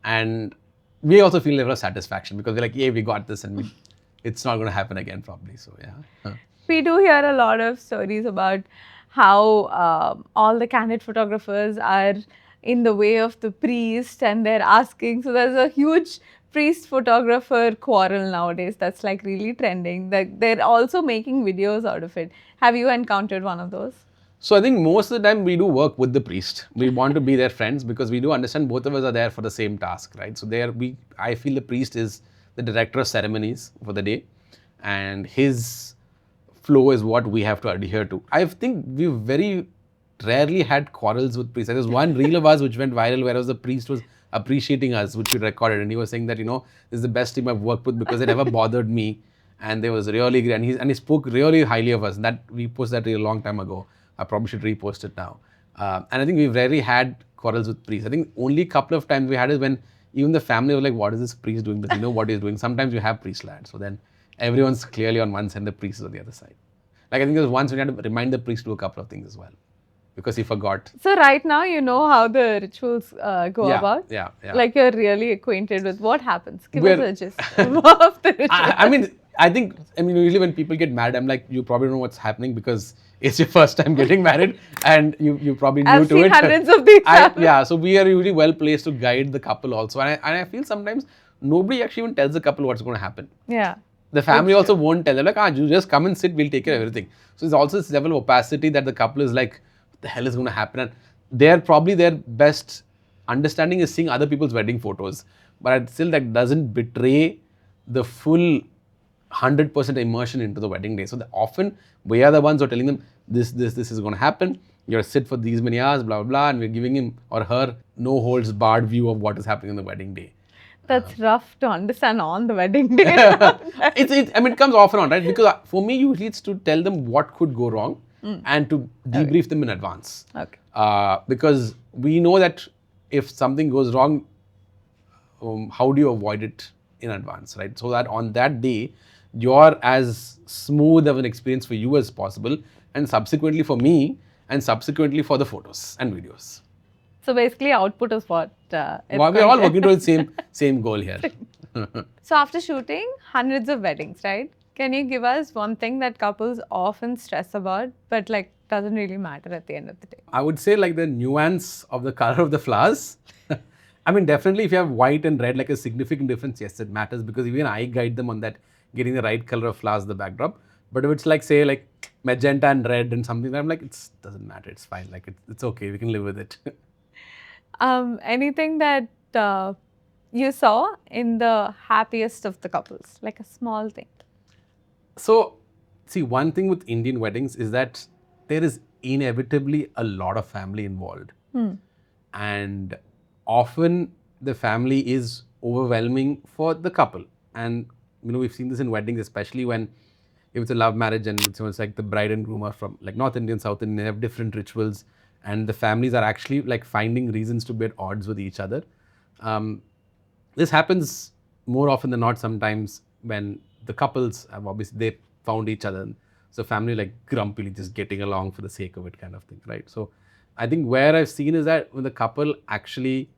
And we also feel a level of satisfaction because we're like, yeah, we got this and it's not going to happen again probably. So yeah. We do hear a lot of stories about how all the candid photographers are in the way of the priest and they're asking. So there's a huge priest photographer quarrel nowadays that's like really trending. They're also making videos out of it. Have you encountered one of those? So I think most of the time we do work with the priest. We want to be their friends because we do understand both of us are there for the same task, right? So I feel the priest is the director of ceremonies for the day, and his flow is what we have to adhere to. I think we've very rarely had quarrels with priests. There's one reel of us which went viral where the priest was appreciating us, which we recorded, and he was saying that, this is the best team I've worked with because they never bothered me, and they was really great, and he spoke really highly of us. That we posted that reel a long time ago. I probably should repost it now. And I think we've rarely had quarrels with priests. I think only couple of times we had is when even the family was like, what is this priest doing? Does he know what he's doing? Sometimes you have priest lads. So then everyone's clearly on one side, the priest is on the other side. Like I think there was once we had to remind the priest to do a couple of things as well. Because he forgot. So right now you know how the rituals go about? Yeah. Like you're really acquainted with what happens. Give We're- us a gist of the ritual. I think usually when people get married, I'm like, you probably don't know what's happening because it's your first time getting married and you probably new I've to seen it. hundreds of these happen. Yeah, so we are usually well placed to guide the couple also. And I feel sometimes nobody actually even tells the couple what's going to happen. Yeah. The family also won't tell. They're like, you just come and sit, we'll take care of everything. So there's also this level of opacity that the couple is like, what the hell is going to happen? And their best understanding is seeing other people's wedding photos. But still that doesn't betray the full 100% immersion into the wedding day. So often we are the ones who are telling them, this is going to happen. You're going to sit for these many hours, blah, blah, blah. And we're giving him or her no holds barred view of what is happening on the wedding day. That's rough to understand on the wedding day. It comes off and on, right? Because for me, usually it's to tell them what could go wrong and to debrief them in advance. Okay. Because we know that if something goes wrong, how do you avoid it in advance, right? So that on that day, you're as smooth of an experience for you as possible, and subsequently for me, and subsequently for the photos and videos. So basically, output is what. We're all working towards the same goal here. So after shooting hundreds of weddings, right? Can you give us one thing that couples often stress about, but like doesn't really matter at the end of the day? I would say like the nuance of the color of the flowers. Definitely if you have white and red, like a significant difference, yes, it matters because even I guide them on that, getting the right color of flowers, the backdrop. But if it's like, say, like magenta and red and something, I'm like, it doesn't matter, it's fine. Like, it's okay, we can live with it. Anything that you saw in the happiest of the couples, like a small thing? So, see, one thing with Indian weddings is that there is inevitably a lot of family involved. And often the family is overwhelming for the couple. And, we've seen this in weddings, especially when if it's a love marriage and it's like the bride and groom are from like North Indian, South Indian, they have different rituals. And the families are actually like finding reasons to be at odds with each other. This happens more often than not sometimes when the couples have obviously they found each other. So family like grumpily just getting along for the sake of it kind of thing, right? So I think where I've seen is that when the couple actually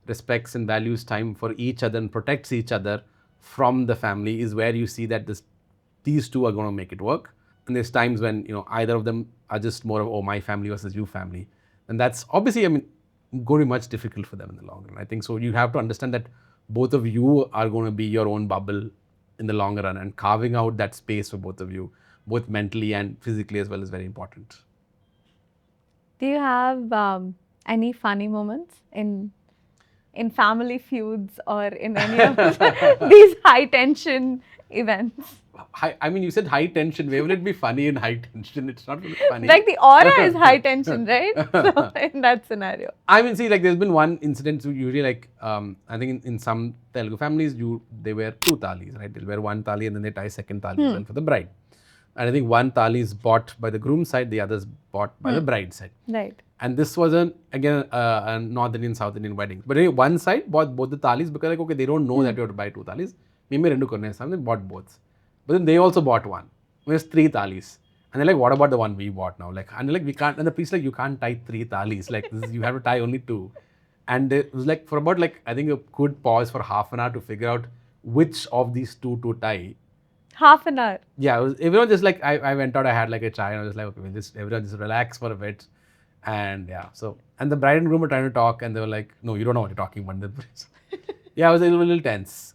respects and values time for each other and protects each other from the family is where you see that these two are going to make it work. And there's times when, either of them are just more of, my family versus you family. And that's obviously, going to be much difficult for them in the long run. I think so. You have to understand that both of you are going to be your own bubble in the long run, and carving out that space for both of you, both mentally and physically as well, is very important. Do you have any funny moments in family feuds or in any of these high tension events? You said high tension. Where will it be funny in high tension? It's not really funny. Like the aura is high tension, right? So in that scenario. There's been one incident. So usually, like, I think in some Telugu families, they wear two thalis, right? They'll wear one thali and then they tie second thali as well for the bride. And I think one thali is bought by the groom side, the other is bought by the bride side. Right. And this was a North Indian, South Indian wedding. But anyway, one side bought both the thalis because like, okay, they don't know that you have to buy two thalis. They bought both. But then they also bought one. There's three thalis. And they're like, what about the one we bought now? Like, and they're like, we can't. And the priest like, you can't tie three thalis. Like, you have to tie only two. And it was like, for about like, I think a good pause for half an hour to figure out which of these two to tie. Half an hour. Yeah, everyone just like, I went out, I had like a chai and I was like, okay, everyone just relax for a bit. And yeah, and the bride and groom were trying to talk and they were like, no, you don't know what you're talking about. Yeah, I was a little tense.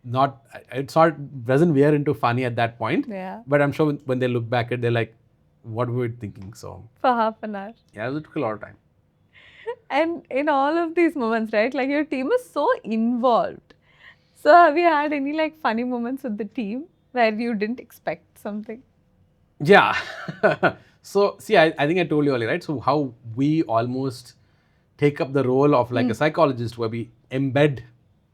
Doesn't veer into funny at that point. Yeah. But I'm sure when they look back at it, they're like, what were we thinking? So for half an hour. Yeah, it took a lot of time. And in all of these moments, right, like your team is so involved. So have you had any like funny moments with the team where you didn't expect something? Yeah. So see, I think I told you earlier, right? So how we almost take up the role of like a psychologist where we embed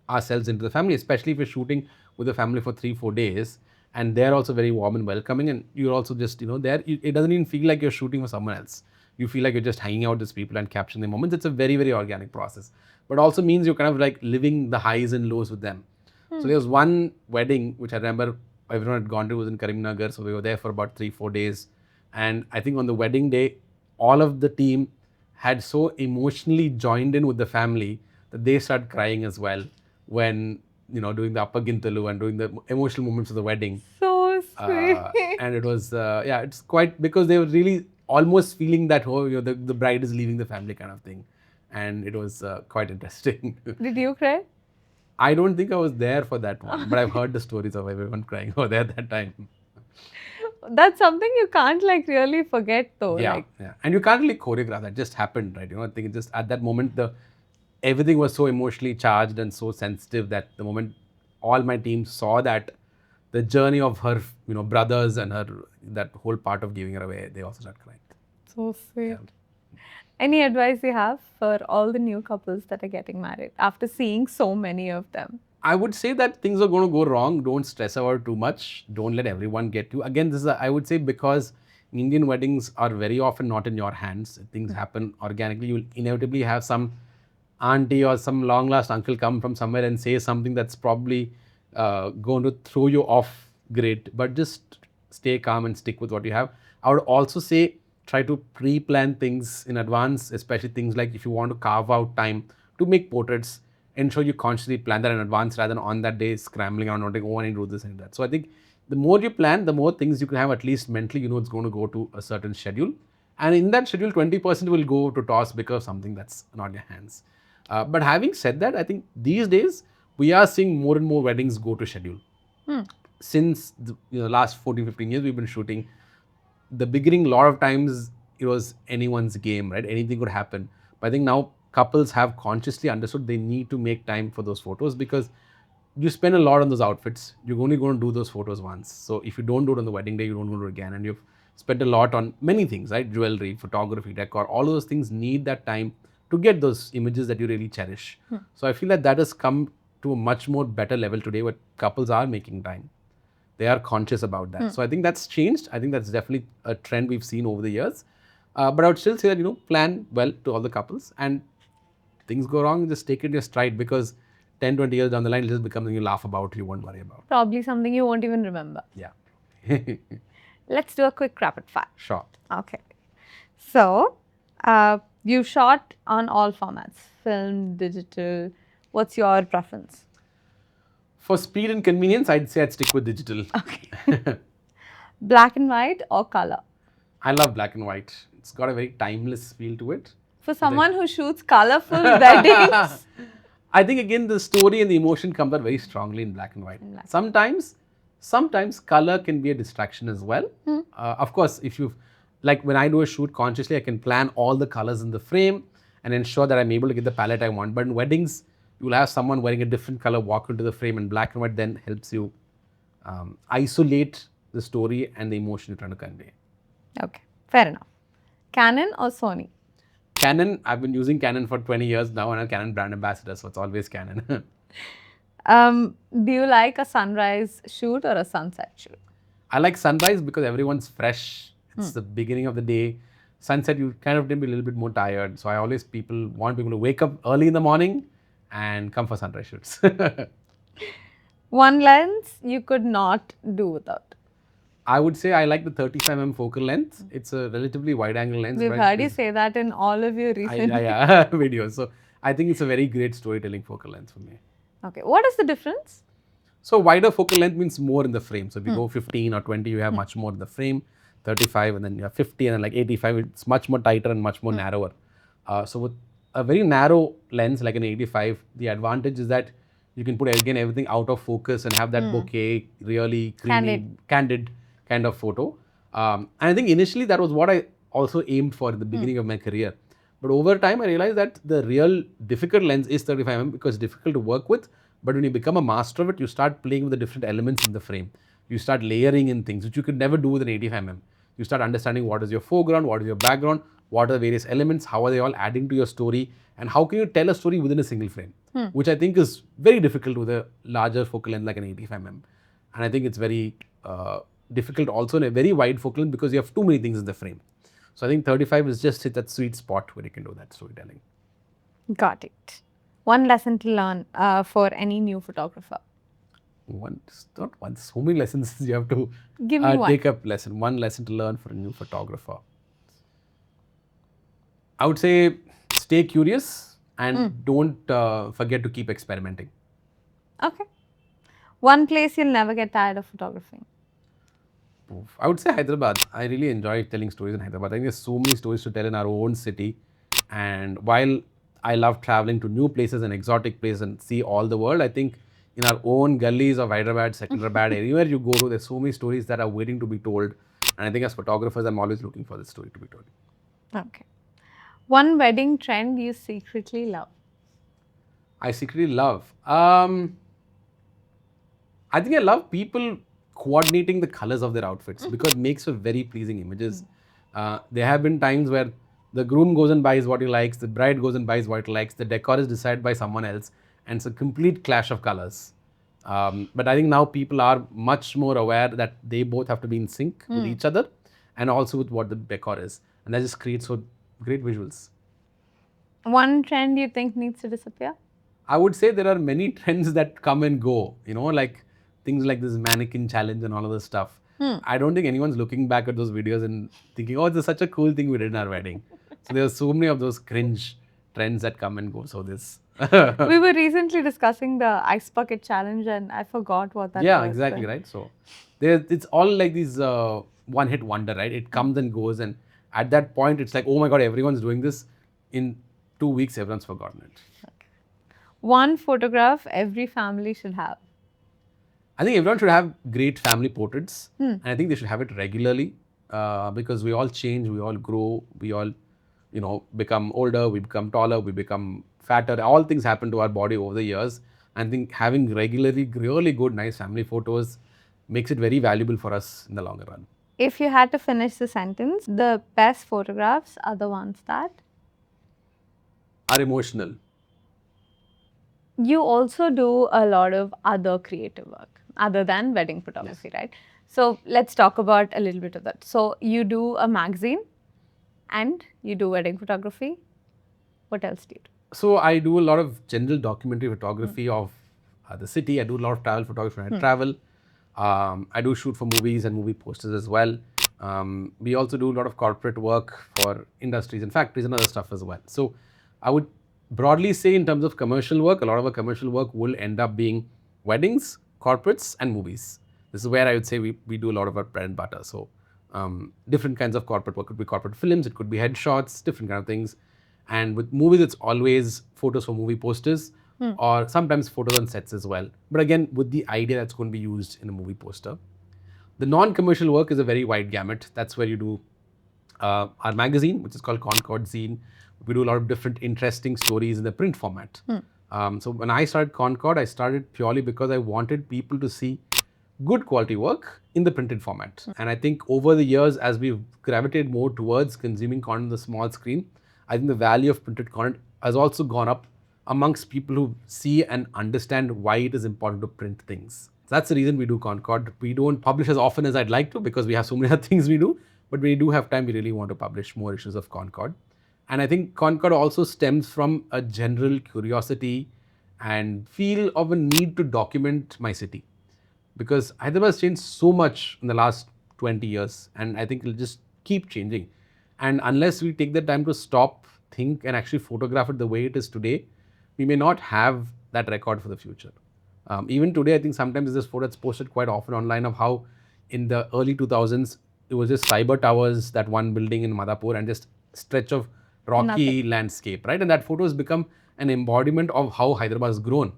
ourselves into the family, especially if we're shooting with the family for 3-4 days. and they're also very warm and welcoming, and you're also just, there, it doesn't even feel like you're shooting for someone else. You feel like you're just hanging out with these people and capturing the moments. It's a very, very organic process, but also means you're kind of like living the highs and lows with them. So there was one wedding which I remember everyone had gone to, was in Karimnagar, so we were there for about 3-4 days, and I think on the wedding day, all of the team had so emotionally joined in with the family that they started crying as well when, doing the Upper Gintalu and doing the emotional moments of the wedding. So sweet. And it was, it's quite, because they were really almost feeling that, the bride is leaving the family kind of thing. And it was quite interesting. Did you cry? I don't think I was there for that one, but I've heard the stories of everyone crying over there at that time. That's something you can't like really forget though. Yeah, Like, yeah. And you can't really choreograph that. It just happened, right? I think it just at that moment, everything was so emotionally charged and so sensitive that the moment all my team saw that, the journey of her, brothers and her, that whole part of giving her away, they also started crying. so sweet. Any advice you have for all the new couples that are getting married after seeing so many of them? I would say that things are going to go wrong. Don't stress about it too much. Don't let everyone get you. Again, this is, I would say, because Indian weddings are very often not in your hands. Things happen organically. You'll inevitably have some auntie or some long lost uncle come from somewhere and say something that's probably going to throw you off grid. But just stay calm and stick with what you have. I would also say try to pre-plan things in advance, especially things like if you want to carve out time to make portraits, ensure you consciously plan that in advance rather than on that day scrambling around, like, oh, I need to do this and that. So I think the more you plan, the more things you can have at least mentally, it's going to go to a certain schedule. And in that schedule, 20% will go to toss because of something that's not in your hands. But having said that, I think these days, we are seeing more and more weddings go to schedule. Since the last 14-15 years, we've been shooting. The beginning, a lot of times, it was anyone's game, right? Anything could happen. But I think now couples have consciously understood they need to make time for those photos because you spend a lot on those outfits. You're only going to do those photos once. So if you don't do it on the wedding day, you don't do it again. And you've spent a lot on many things, right? Jewelry, photography, decor, all of those things need that time to get those images that you really cherish. So I feel that has come to a much more better level today where couples are making time. They are conscious about that. So I think that's changed. I think that's definitely a trend we've seen over the years. But I would still say that, plan well to all the couples, and things go wrong, just take it in your stride, because 10, 20 years down the line, it'll just become something you laugh about, you won't worry about. Probably something you won't even remember. Yeah. Let's do a quick rapid fire. Sure. Okay. So, you shot on all formats, film, digital. What's your preference? For speed and convenience, I'd say I'd stick with digital. Okay. Black and white or color? I love black and white. It's got a very timeless feel to it. For someone who shoots colorful weddings. I think again the story and the emotion comes out very strongly in black and white. Sometimes color can be a distraction as well. Of course, if you've, like when I do a shoot consciously, I can plan all the colors in the frame and ensure that I'm able to get the palette I want. But in weddings, you'll have someone wearing a different color walk into the frame, and black and white then helps you isolate the story and the emotion you're trying to convey. Okay, fair enough. Canon or Sony? Canon, I've been using Canon for 20 years now, and I'm a Canon brand ambassador, so it's always Canon. Do you like a sunrise shoot or a sunset shoot? I like sunrise because everyone's fresh. It's the beginning of the day. Sunset, you kind of tend to be a little bit more tired. So I always want people to wake up early in the morning and come for sunrise shoots. One lens you could not do without. I would say I like the 35mm focal length. It's a relatively wide angle lens. We've heard you say that in all of your recent videos. So I think it's a very great storytelling focal length for me. Okay, what is the difference? So wider focal length means more in the frame. So if you go 15 or 20, you have much more in the frame. 35, and then you have 50, and then like 85, it's much more tighter and much more narrower. So with a very narrow lens like an 85, the advantage is that you can put again everything out of focus and have that bokeh, really creamy, candid kind of photo. And I think initially that was what I also aimed for at the beginning of my career. But over time, I realized that the real difficult lens is 35mm because it's difficult to work with. But when you become a master of it, you start playing with the different elements in the frame. You start layering in things which you could never do with an 85mm. You start understanding what is your foreground, what is your background, what are the various elements, how are they all adding to your story, and how can you tell a story within a single frame, which I think is very difficult with a larger focal length like an 85mm. And I think it's very difficult also in a very wide focal length because you have too many things in the frame. So I think 35 is just that sweet spot where you can do that storytelling. Got it. One lesson to learn for any new photographer. So many lessons you have to Give me one. take up lesson. One lesson to learn for a new photographer. I would say stay curious and don't forget to keep experimenting. Okay. One place you'll never get tired of photographing. I would say Hyderabad. I really enjoy telling stories in Hyderabad. I think there's so many stories to tell in our own city. And while I love traveling to new places and exotic places and see all the world, I think in our own gullies of Hyderabad, Secunderabad, anywhere you go to, there's so many stories that are waiting to be told. And I think as photographers, I'm always looking for this story to be told. Okay. One wedding trend you secretly love. I secretly love. I think I love people coordinating the colors of their outfits because it makes for very pleasing images. There have been times where the groom goes and buys what he likes, the bride goes and buys what he likes, the decor is decided by someone else, and it's a complete clash of colors. But I think now people are much more aware that they both have to be in sync with each other and also with what the decor is. And that just creates so great visuals. One trend you think needs to disappear? I would say there are many trends that come and go, like things like this mannequin challenge and all of this stuff. I don't think anyone's looking back at those videos and thinking, oh, this is such a cool thing we did in our wedding. So there are so many of those cringe trends that come and go. So this. We were recently discussing the ice bucket challenge and I forgot what that was. Yeah, exactly, right? So it's all like these one-hit wonder, right? It comes and goes, and at that point, it's like, oh my God, everyone's doing this. In 2 weeks, everyone's forgotten it. One photograph every family should have. I think everyone should have great family portraits, and I think they should have it regularly because we all change, we all grow, we all, become older, we become taller, we become fatter. All things happen to our body over the years. I think having regularly really good, nice family photos makes it very valuable for us in the longer run. If you had to finish the sentence, the best photographs are the ones that are emotional. You also do a lot of other creative work other than wedding photography, Yes. right? So let's talk about a little bit of that. So you do a magazine and you do wedding photography. What else do you do? So I do a lot of general documentary photography of the city. I do a lot of travel photography when I travel. I do shoot for movies and movie posters as well. We also do a lot of corporate work for industries and factories and other stuff as well. So I would broadly say in terms of commercial work, a lot of our commercial work will end up being weddings, corporates and movies. This is where I would say we do a lot of our bread and butter. So different kinds of corporate work. It could be corporate films, it could be headshots, different kind of things. And with movies, it's always photos for movie posters or sometimes photos on sets as well. But again, with the idea that's going to be used in a movie poster. The non-commercial work is a very wide gamut. That's where you do our magazine, which is called Concord Zine. We do a lot of different interesting stories in the print format. So when I started Concord, I started purely because I wanted people to see good quality work in the printed format. And I think over the years, as we've gravitated more towards consuming content on the small screen, I think the value of printed content has also gone up amongst people who see and understand why it is important to print things. So that's the reason we do Concord. We don't publish as often as I'd like to because we have so many other things we do. But when we do have time, we really want to publish more issues of Concord. And I think Concord also stems from a general curiosity and feel of a need to document my city. Because Hyderabad has changed so much in the last 20 years, and I think it'll just keep changing. And unless we take the time to stop, think, and actually photograph it the way it is today, we may not have that record for the future. Even today, I think sometimes there's this photo that's posted quite often online of how in the early 2000s, it was just cyber towers, that one building in Madhapur, and just stretch of rocky landscape, right? And that photo has become an embodiment of how Hyderabad has grown.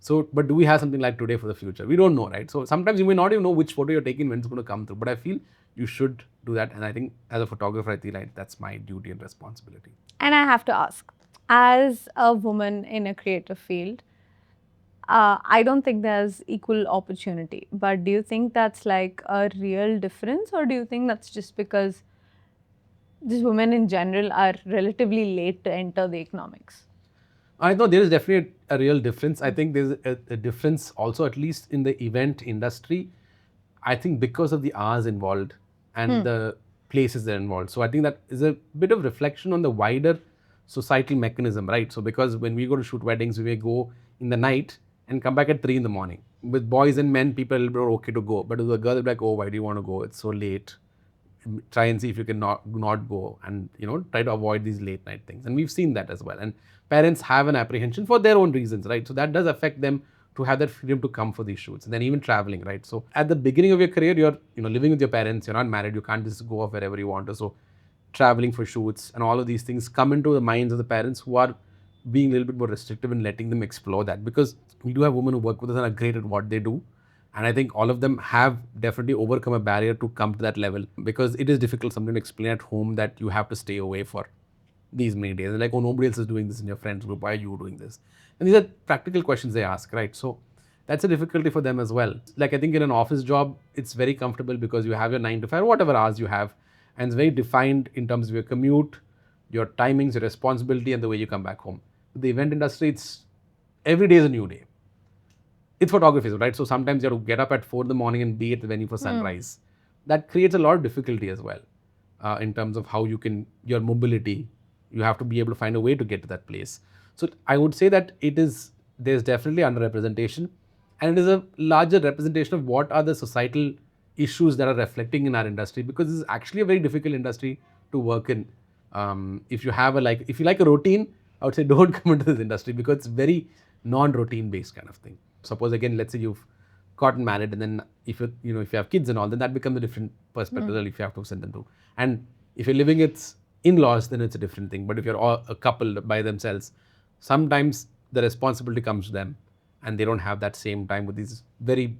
So, but do we have something like today for the future? We don't know, right? So sometimes you may not even know which photo you're taking when it's going to come through. But I feel you should do that. And I think as a photographer, I feel like that's my duty and responsibility. And I have to ask, as a woman in a creative field, I don't think there's equal opportunity. But do you think that's like a real difference? Or do you think that's just because just women in general are relatively late to enter the economics? I know there is definitely a real difference. I think there's a difference also, at least in the event industry. I think because of the hours involved and the places that are involved. So I think that is a bit of reflection on the wider societal mechanism, right? So because when we go to shoot weddings, we may go in the night and come back at 3 in the morning. With boys and men, people are okay to go. But with a girl, they're like, oh, why do you want to go? It's so late. Try and see if you can not go, and try to avoid these late night things. And we've seen that as well. And parents have an apprehension for their own reasons, right? So that does affect them to have that freedom to come for these shoots, and then even traveling, right? So at the beginning of your career, you're living with your parents, you're not married, you can't just go off wherever you want to. So traveling for shoots and all of these things come into the minds of the parents who are being a little bit more restrictive and letting them explore that, because we do have women who work with us and are great at what they do. And I think all of them have definitely overcome a barrier to come to that level, because it is difficult sometimes to explain at home that you have to stay away for these many days. They're like, oh, nobody else is doing this in your friends group. Why are you doing this? And these are practical questions they ask, right? So that's a difficulty for them as well. Like I think in an office job, it's very comfortable because you have your 9 to 5, whatever hours you have, and it's very defined in terms of your commute, your timings, your responsibility, and the way you come back home. With the event industry, it's every day is a new day. It's photography, right? So sometimes you have to get up at 4 in the morning and be at the venue for sunrise. That creates a lot of difficulty as well in terms of how your mobility, you have to be able to find a way to get to that place. So I would say that there's definitely underrepresentation, and it is a larger representation of what are the societal issues that are reflecting in our industry, because this is actually a very difficult industry to work in. If you like a routine, I would say don't come into this industry, because it's very non-routine based kind of thing. Suppose again, let's say you've gotten married, and then if you have kids and all, then that becomes a different perspective if you have to send them to. And if you're living with in-laws, then it's a different thing. But if you're all a couple by themselves, sometimes the responsibility comes to them, and they don't have that same time with these very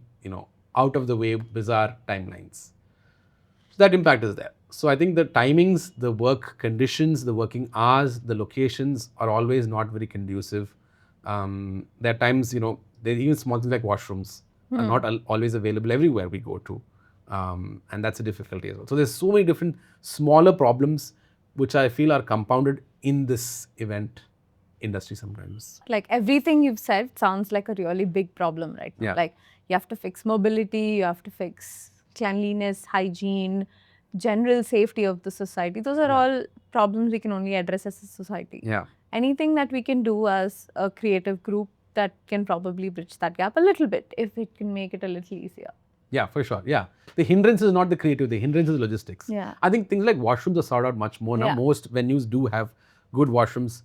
out of the way bizarre timelines. So that impact is there. So I think the timings, the work conditions, the working hours, the locations are always not very conducive. There are times, there are even small things like washrooms are not always available everywhere we go to. And that's a difficulty as well. So there's so many different smaller problems which I feel are compounded in this event industry sometimes. Like everything you've said sounds like a really big problem right now. Yeah. Like you have to fix mobility, you have to fix cleanliness, hygiene, general safety of the society. Those are all problems we can only address as a society. Yeah. Anything that we can do as a creative group that can probably bridge that gap a little bit, if it can make it a little easier. Yeah, for sure. Yeah. The hindrance is not the creative, the hindrance is logistics. Yeah. I think things like washrooms are sorted out much more now. Yeah. Most venues do have good washrooms.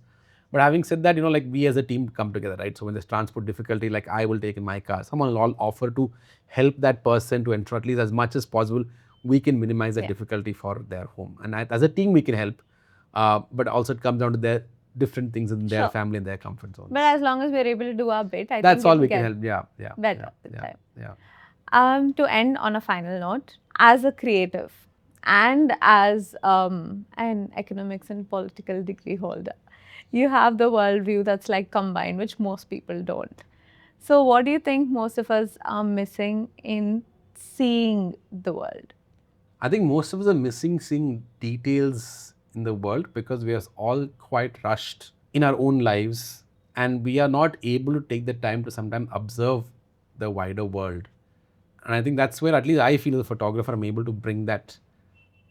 But having said that, like we as a team come together, right? So when there's transport difficulty, like I will take in my car, someone will all offer to help that person to ensure at least as much as possible, we can minimize that difficulty for their home. And as a team, we can help. But also it comes down to their different things in their family and their comfort zone. But as long as we're able to do our bit, I that's think all we can help. Yeah. Better with time. Yeah. To end on a final note, as a creative and as an economics and political degree holder, you have the worldview that's like combined, which most people don't. So what do you think most of us are missing in seeing the world? I think most of us are missing seeing details in the world, because we are all quite rushed in our own lives, and we are not able to take the time to sometimes observe the wider world. And I think that's where at least I feel as a photographer, I'm able to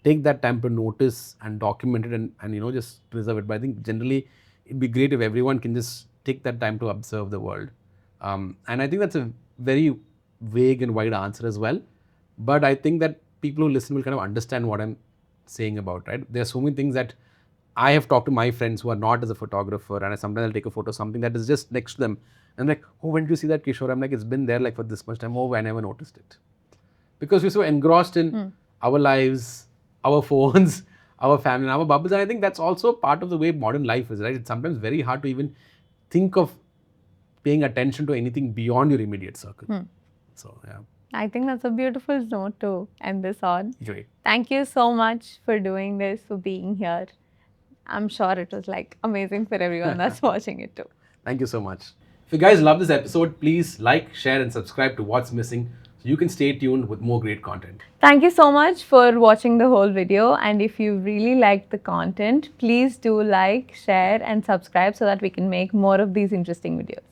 take that time to notice and document it and just preserve it. But I think generally it'd be great if everyone can just take that time to observe the world. And I think that's a very vague and wide answer as well. But I think that people who listen will kind of understand what I'm saying about, right? There are so many things that I have talked to my friends who are not as a photographer, and sometimes I'll take a photo of something that is just next to them. And I'm like, oh, when did you see that, Kishor? I'm like, it's been there like for this much time. Oh, I never noticed it. Because we're so engrossed in our lives, our phones, our family, and our bubbles. And I think that's also part of the way modern life is, right? It's sometimes very hard to even think of paying attention to anything beyond your immediate circle. So, yeah. I think that's a beautiful note to end this on. Great. Thank you so much for doing this, for being here. I'm sure it was like amazing for everyone that's watching it too. Thank you so much. If you guys love this episode, please like, share, and subscribe to What's Missing so you can stay tuned with more great content. Thank you so much for watching the whole video. And if you really liked the content, please do like, share, and subscribe so that we can make more of these interesting videos.